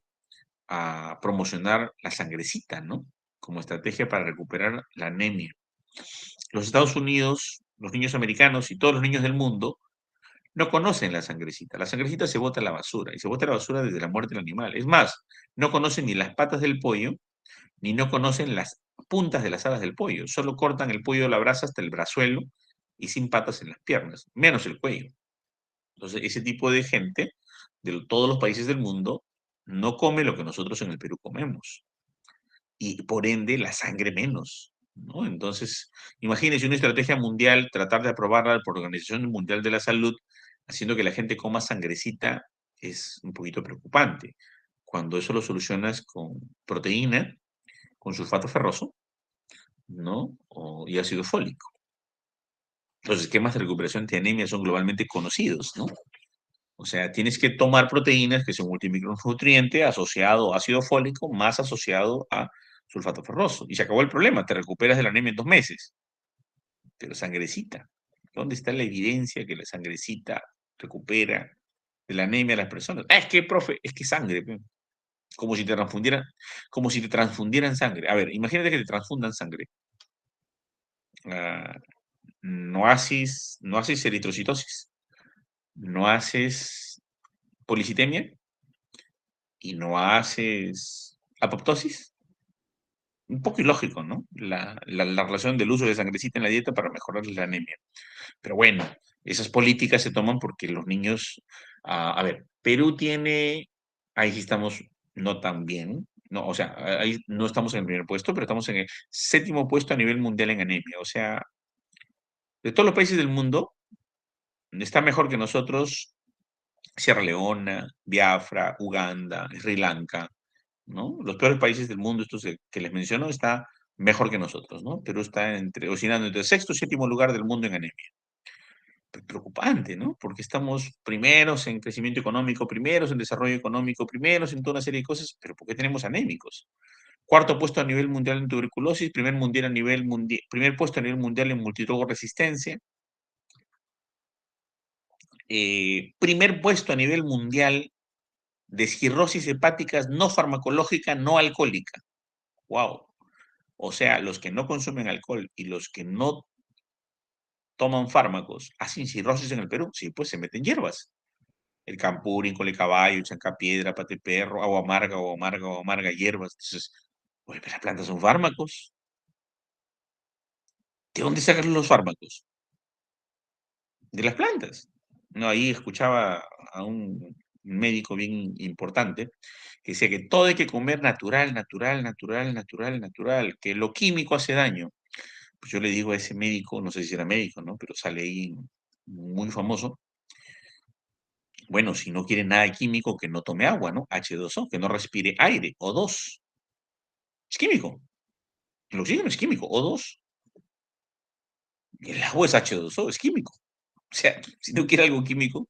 a promocionar la sangrecita, ¿no? Como estrategia para recuperar la anemia. Los Estados Unidos, los niños americanos y todos los niños del mundo no conocen la sangrecita. La sangrecita se bota a la basura y se bota a la basura desde la muerte del animal. Es más, no conocen ni las patas del pollo, ni no conocen las puntas de las alas del pollo. Solo cortan el pollo de la brasa hasta el brazuelo y sin patas en las piernas, menos el cuello. Entonces, ese tipo de gente de todos los países del mundo no come lo que nosotros en el Perú comemos. Y por ende la sangre menos, ¿no? Entonces, imagínense una estrategia mundial, tratar de aprobarla por la Organización Mundial de la Salud, haciendo que la gente coma sangrecita, es un poquito preocupante. Cuando eso lo solucionas con proteína, con sulfato ferroso, ¿no? Y ácido fólico. Los esquemas de recuperación de anemia son globalmente conocidos, ¿no? O sea, tienes que tomar proteínas que son multimicronutriente asociado a ácido fólico más asociado a sulfato ferroso. Y se acabó el problema, te recuperas de la anemia en 2 meses. Pero sangrecita. ¿Dónde está la evidencia que la sangrecita recupera de la anemia a las personas? Ah, es que, profe, es que sangre. Pe. Como si te transfundieran, como si te transfundieran sangre. A ver, imagínate que te transfundan sangre. Ah, no haces eritrocitosis, no haces policitemia y no haces apoptosis. Un poco ilógico, ¿no? La relación del uso de sangrecita en la dieta para mejorar la anemia. Pero bueno, esas políticas se toman porque los niños, a ver, Perú tiene, ahí sí estamos no tan bien, no, o sea, ahí no estamos en el primer puesto, pero estamos en el 7.º puesto a nivel mundial en anemia. O sea, de todos los países del mundo, está mejor que nosotros Sierra Leona, Biafra, Uganda, Sri Lanka, ¿no? Los peores países del mundo, estos que les menciono, está mejor que nosotros, ¿no? Perú está oscilando entre el sexto y 7.º lugar del mundo en anemia. Preocupante, ¿no? Porque estamos primeros en crecimiento económico, primeros en desarrollo económico, primeros en toda una serie de cosas, pero ¿por qué tenemos anémicos? 4.º puesto a nivel mundial en tuberculosis, primer puesto a nivel mundial en multidrogoresistencia, primer puesto a nivel mundial de cirrosis hepáticas no farmacológica, no alcohólica. ¡Wow! O sea, los que no consumen alcohol y los que no toman fármacos hacen cirrosis en el Perú. Sí, pues se meten hierbas. El campuri, cole caballo, chancapiedra, pate perro, agua amarga, hierbas. Entonces, oye, pero las plantas son fármacos. ¿De dónde sacan los fármacos? De las plantas. No, ahí escuchaba a un médico bien importante que decía que todo hay que comer natural, natural, natural, natural, natural, que lo químico hace daño. Pues yo le digo a ese médico, no sé si era médico, ¿no? Pero sale ahí muy famoso. Bueno, si no quiere nada químico, que no tome agua, ¿no? H2O, que no respire aire, O2. Es químico. El oxígeno es químico, O2. Y el agua es H2O, es químico. O sea, si no quiere algo químico,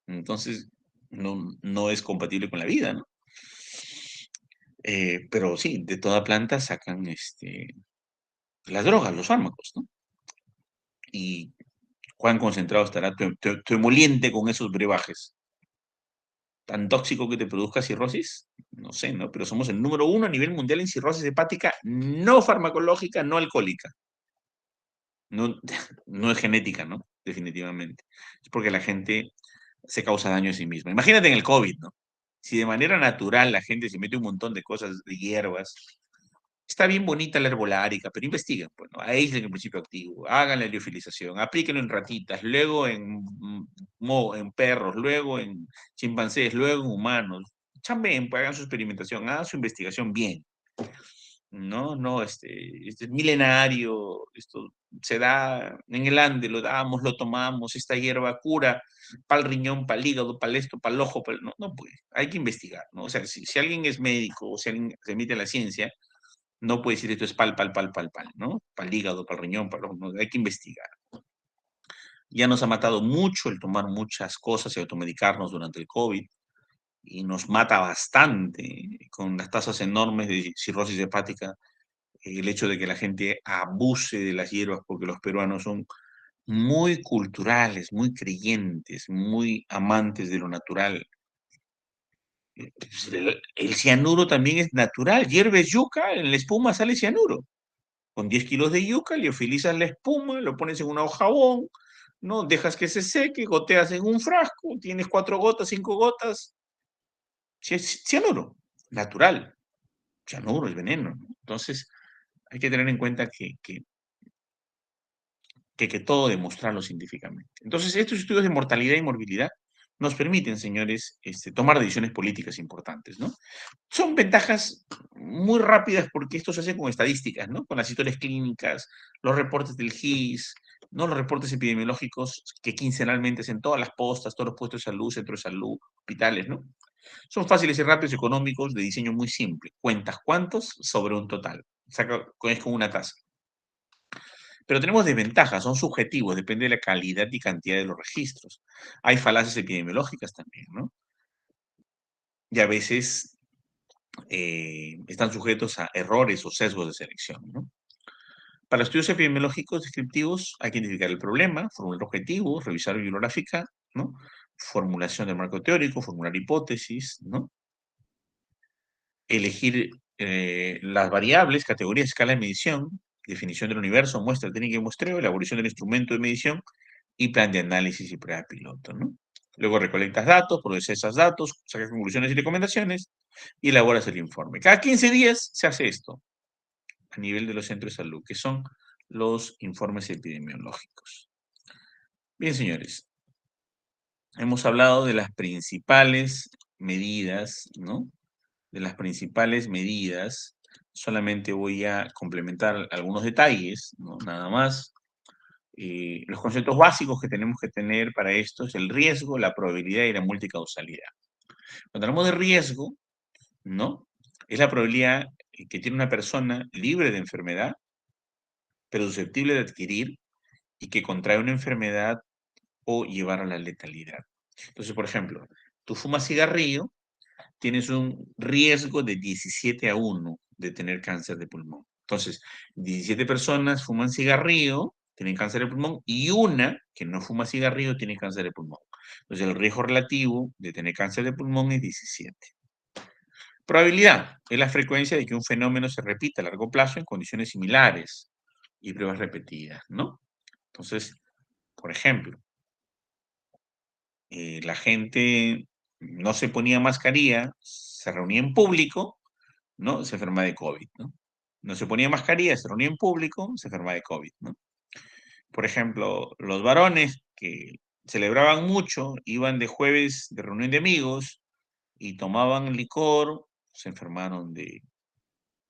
entonces no es compatible con la vida, ¿no? Pero sí, de toda planta sacan las drogas, los fármacos, ¿no? Y cuán concentrado estará tu emoliente con esos brebajes. ¿Tan tóxico que te produzca cirrosis? No sé, ¿no? Pero somos el número 1 a nivel mundial en cirrosis hepática no farmacológica, no alcohólica. No, no es genética, ¿no? Definitivamente. Es porque la gente se causa daño a sí misma. Imagínate en el COVID, ¿no? Si de manera natural la gente se mete un montón de cosas, de hierbas, está bien bonita la herbolárica, pero investiguen, pues, ¿no? Aíslen el principio activo, hagan la liofilización, aplíquenlo en ratitas, luego en perros, luego en chimpancés, luego en humanos. Chambeen, pues, hagan su experimentación, hagan su investigación bien. No, no, este es milenario, esto se da en el Ande, lo damos, lo tomamos, esta hierba cura para el riñón, para el hígado, para esto, para el ojo, no, no, pues, hay que investigar, ¿no? O sea, si alguien es médico o si alguien se emite en la ciencia, no puede decir esto es pal, ¿no? Para el hígado, para el riñón, para el ojo, no, hay que investigar. Ya nos ha matado mucho el tomar muchas cosas y automedicarnos durante el COVID y nos mata bastante con las tasas enormes de cirrosis hepática el hecho de que la gente abuse de las hierbas, porque los peruanos son muy culturales, muy creyentes, muy amantes de lo natural. Pues, el cianuro también es natural. Hierves yuca, en la espuma sale cianuro. Con 10 kilos de yuca, liofilizas la espuma, lo pones en una hoja jabón, ¿no? Dejas que se seque, goteas en un frasco, tienes 4 gotas, 5 gotas. Cianuro, natural. Cianuro es veneno, ¿no? Entonces, hay que tener en cuenta que todo demostrarlo científicamente. Entonces, estos estudios de mortalidad y morbilidad nos permiten, señores, tomar decisiones políticas importantes, ¿no? Son ventajas muy rápidas porque esto se hace con estadísticas, ¿no? Con las historias clínicas, los reportes del GIS, ¿no? Los reportes epidemiológicos que quincenalmente hacen todas las postas, todos los puestos de salud, centros de salud, hospitales, ¿no? Son fáciles y rápidos, económicos, de diseño muy simple. Cuentas cuántos sobre un total. Es como una tasa. Pero tenemos desventajas, son subjetivos, depende de la calidad y cantidad de los registros. Hay falacias epidemiológicas también, ¿no? Y a veces están sujetos a errores o sesgos de selección, ¿no? Para estudios epidemiológicos descriptivos hay que identificar el problema, formular objetivos, revisar bibliográfica, ¿no? Formulación del marco teórico, formular hipótesis, ¿no? Elegir las variables, categorías, escala de medición, definición del universo, muestra técnica y muestreo, elaboración del instrumento de medición y plan de análisis y prueba piloto, ¿no? Luego recolectas datos, procesas esos datos, sacas conclusiones y recomendaciones y elaboras el informe. Cada 15 días se hace esto a nivel de los centros de salud, que son los informes epidemiológicos. Bien, señores, hemos hablado de las principales medidas, ¿no? De las principales medidas. Solamente voy a complementar algunos detalles, ¿no? Nada más. Los conceptos básicos que tenemos que tener para esto es el riesgo, la probabilidad y la multicausalidad. Cuando hablamos de riesgo, ¿no? Es la probabilidad que tiene una persona libre de enfermedad, pero susceptible de adquirir y que contrae una enfermedad o llevar a la letalidad. Entonces, por ejemplo, tú fumas cigarrillo, tienes un riesgo de 17-1 de tener cáncer de pulmón. Entonces, 17 personas fuman cigarrillo, tienen cáncer de pulmón, y una que no fuma cigarrillo tiene cáncer de pulmón. Entonces, el riesgo relativo de tener cáncer de pulmón es 17. Probabilidad es la frecuencia de que un fenómeno se repita a largo plazo en condiciones similares y pruebas repetidas, ¿no? Entonces, por ejemplo, la gente no se ponía mascarilla, se reunía en público, ¿no? Se enferma de COVID, ¿no? No se ponía mascarilla, se reunía en público, se enferma de COVID, ¿no? Por ejemplo, los varones que celebraban mucho, iban de jueves de reunión de amigos y tomaban licor, se enfermaron de,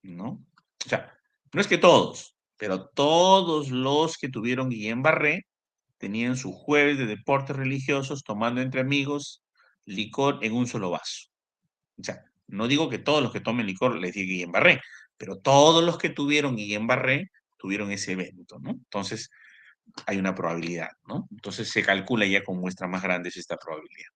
¿no? O sea, no es que todos, pero todos los que tuvieron Guillain-Barré tenían su jueves de deportes religiosos tomando entre amigos licor en un solo vaso. O sea, no digo que todos los que tomen licor les diga Guillain-Barré, pero todos los que tuvieron Guillain-Barré tuvieron ese evento, ¿no? Entonces, hay una probabilidad, ¿no? Entonces, se calcula ya con muestras más grandes esta probabilidad.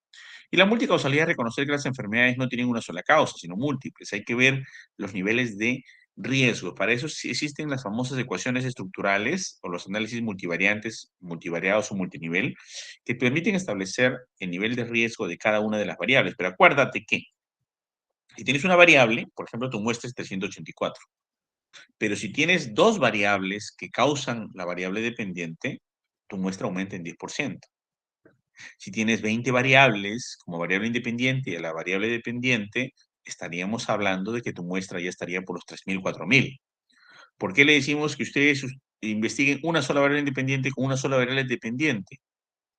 Y la multicausalidad es reconocer que las enfermedades no tienen una sola causa, sino múltiples. Hay que ver los niveles de riesgo. Para eso sí existen las famosas ecuaciones estructurales o los análisis multivariantes, multivariados o multinivel, que permiten establecer el nivel de riesgo de cada una de las variables. Pero acuérdate que si tienes una variable, por ejemplo, tu muestra es 384, pero si tienes dos variables que causan la variable dependiente, tu muestra aumenta en 10%. Si tienes 20 variables como variable independiente y a la variable dependiente, estaríamos hablando de que tu muestra ya estaría por los 3.000, 4.000. ¿Por qué le decimos que ustedes investiguen una sola variable independiente con una sola variable dependiente?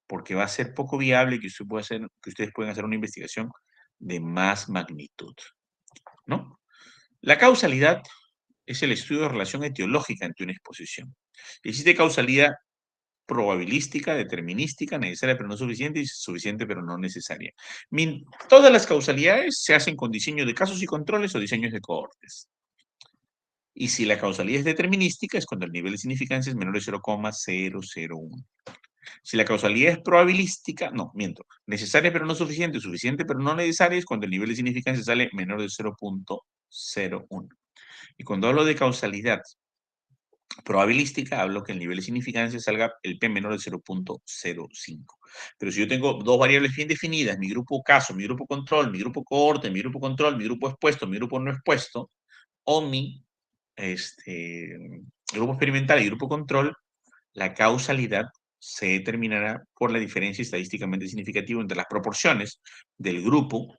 Porque va a ser poco viable que ustedes puedan hacer una investigación de más magnitud, ¿no? La causalidad es el estudio de relación etiológica entre una exposición. Existe causalidad probabilística, determinística, necesaria pero no suficiente y suficiente pero no necesaria. Todas las causalidades se hacen con diseño de casos y controles o diseños de cohortes. Y si la causalidad es determinística, es cuando el nivel de significancia es menor de 0,001. Si la causalidad es probabilística, no, miento, necesaria pero no suficiente, suficiente pero no necesaria, es cuando el nivel de significancia sale menor de 0,01. Y cuando hablo de causalidad probabilística, hablo que el nivel de significancia salga el P menor de 0,05. Pero si yo tengo dos variables bien definidas, mi grupo caso, mi grupo control, mi grupo cohorte, mi grupo control, mi grupo expuesto, mi grupo no expuesto, o mi grupo experimental y grupo control, la causalidad se determinará por la diferencia estadísticamente significativa entre las proporciones del grupo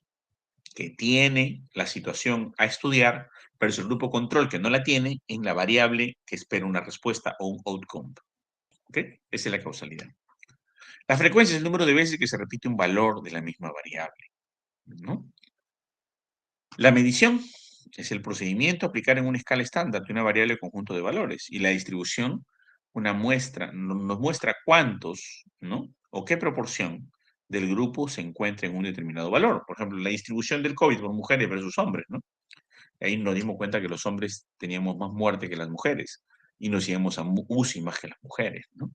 que tiene la situación a estudiar versus el grupo control que no la tiene en la variable que espera una respuesta o un outcome. ¿Ok? Esa es la causalidad. La frecuencia es el número de veces que se repite un valor de la misma variable, ¿no? La medición es el procedimiento a aplicar en una escala estándar de una variable conjunto de valores. Y la distribución, una muestra, nos muestra cuántos, ¿no? O qué proporción del grupo se encuentra en un determinado valor. Por ejemplo, la distribución del COVID por mujeres versus hombres, ¿no? Ahí nos dimos cuenta que los hombres teníamos más muerte que las mujeres y nos íbamos a UCI más que las mujeres, ¿no?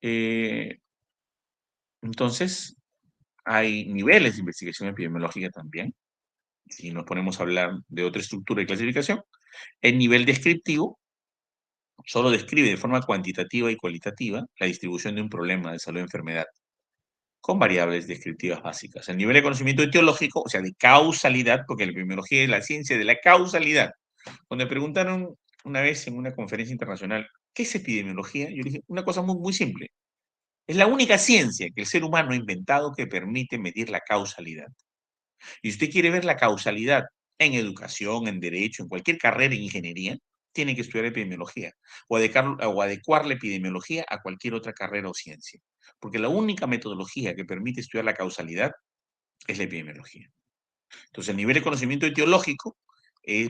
Eh, entonces, hay niveles de investigación epidemiológica también. Si nos ponemos a hablar de otra estructura de clasificación, el nivel descriptivo solo describe de forma cuantitativa y cualitativa la distribución de un problema de salud o enfermedad con variables descriptivas básicas. El nivel de conocimiento etiológico, o sea, de causalidad, porque la epidemiología es la ciencia de la causalidad. Cuando me preguntaron una vez en una conferencia internacional, ¿qué es epidemiología? Yo dije, una cosa muy, muy simple. Es la única ciencia que el ser humano ha inventado que permite medir la causalidad. Y si usted quiere ver la causalidad en educación, en derecho, en cualquier carrera en ingeniería, tiene que estudiar epidemiología o adecuar la epidemiología a cualquier otra carrera o ciencia. Porque la única metodología que permite estudiar la causalidad es la epidemiología. Entonces, el nivel de conocimiento etiológico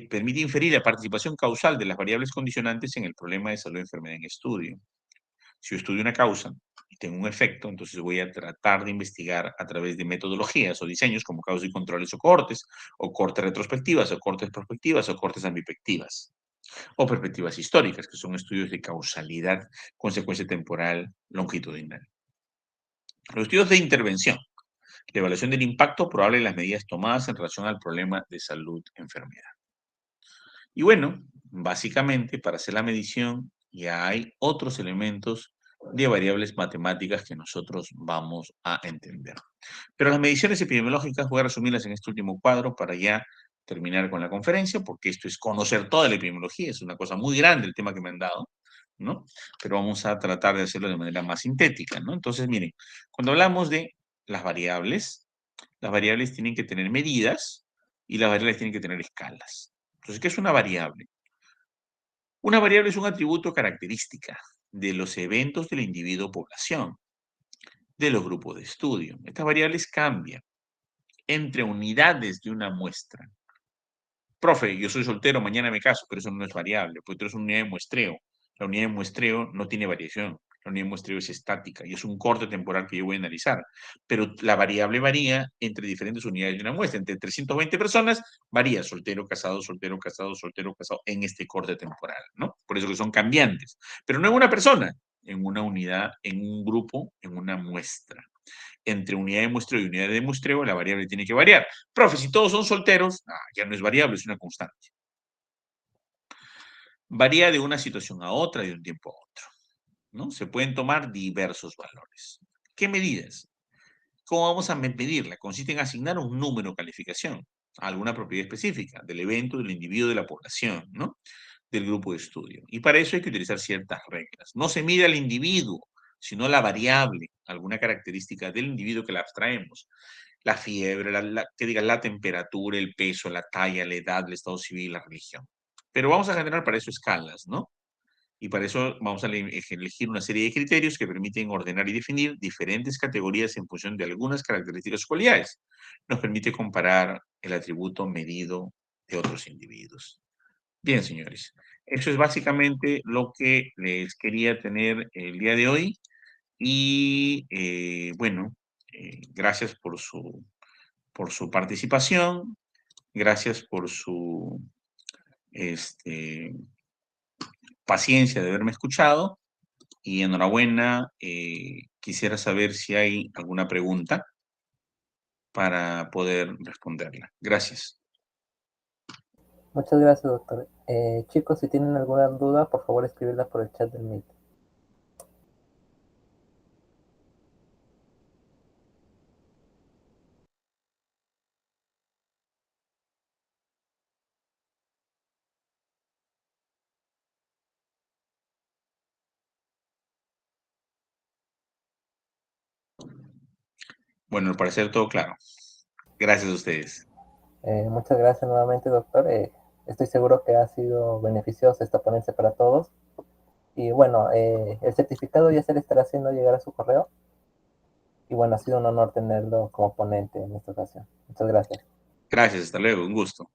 permite inferir la participación causal de las variables condicionantes en el problema de salud y enfermedad en estudio. Si yo estudio una causa y tengo un efecto, entonces voy a tratar de investigar a través de metodologías o diseños como causas y controles o cortes retrospectivas, o cortes prospectivas, o cortes ambipectivas, o perspectivas históricas, que son estudios de causalidad, consecuencia temporal, longitudinal. Los estudios de intervención, la evaluación del impacto probable de las medidas tomadas en relación al problema de salud-enfermedad. Y bueno, básicamente para hacer la medición ya hay otros elementos de variables matemáticas que nosotros vamos a entender. Pero las mediciones epidemiológicas voy a resumirlas en este último cuadro para ya terminar con la conferencia, porque esto es conocer toda la epidemiología, es una cosa muy grande el tema que me han dado, ¿no? Pero vamos a tratar de hacerlo de manera más sintética, ¿no? Entonces, miren, cuando hablamos de las variables tienen que tener medidas y las variables tienen que tener escalas. Entonces, ¿qué es una variable? Una variable es un atributo característica de los eventos del individuo o población, de los grupos de estudio. Estas variables cambian entre unidades de una muestra. Profe, yo soy soltero, mañana me caso, pero eso no es variable, porque tú eres una unidad de muestreo. La unidad de muestreo no tiene variación. La unidad de muestreo es estática y es un corte temporal que yo voy a analizar. Pero la variable varía entre diferentes unidades de una muestra. Entre 320 personas varía soltero, casado, soltero, casado, soltero, casado en este corte temporal, ¿no? Por eso que son cambiantes. Pero no en una persona, en una unidad, en un grupo, en una muestra. Entre unidad de muestreo y unidad de muestreo, la variable tiene que variar. Profe, si todos son solteros, ya no es variable, es una constante. Varía de una situación a otra, de un tiempo a otro, ¿no? Se pueden tomar diversos valores. ¿Qué medidas? ¿Cómo vamos a medirla? Consiste en asignar un número o calificación a alguna propiedad específica del evento, del individuo, de la población, ¿no? Del grupo de estudio. Y para eso hay que utilizar ciertas reglas. No se mide al individuo, sino la variable, alguna característica del individuo que la abstraemos. La fiebre, que diga la temperatura, el peso, la talla, la edad, el estado civil, la religión. Pero vamos a generar para eso escalas, ¿no? Y para eso vamos a elegir una serie de criterios que permiten ordenar y definir diferentes categorías en función de algunas características o cualidades. Nos permite comparar el atributo medido de otros individuos. Bien, señores, eso es básicamente lo que les quería tener el día de hoy. Y bueno, gracias por su participación, gracias por su este, paciencia de haberme escuchado y enhorabuena. Quisiera saber si hay alguna pregunta para poder responderla. Gracias. Muchas gracias, doctor. Chicos, si tienen alguna duda, por favor escribirla por el chat del Meet. Bueno, al parecer todo claro. Gracias a ustedes. Muchas gracias nuevamente, doctor. Estoy seguro que ha sido beneficiosa esta ponencia para todos. Y bueno, el certificado ya se le estará haciendo llegar a su correo. Y bueno, ha sido un honor tenerlo como ponente en esta ocasión. Muchas gracias. Gracias, hasta luego, un gusto.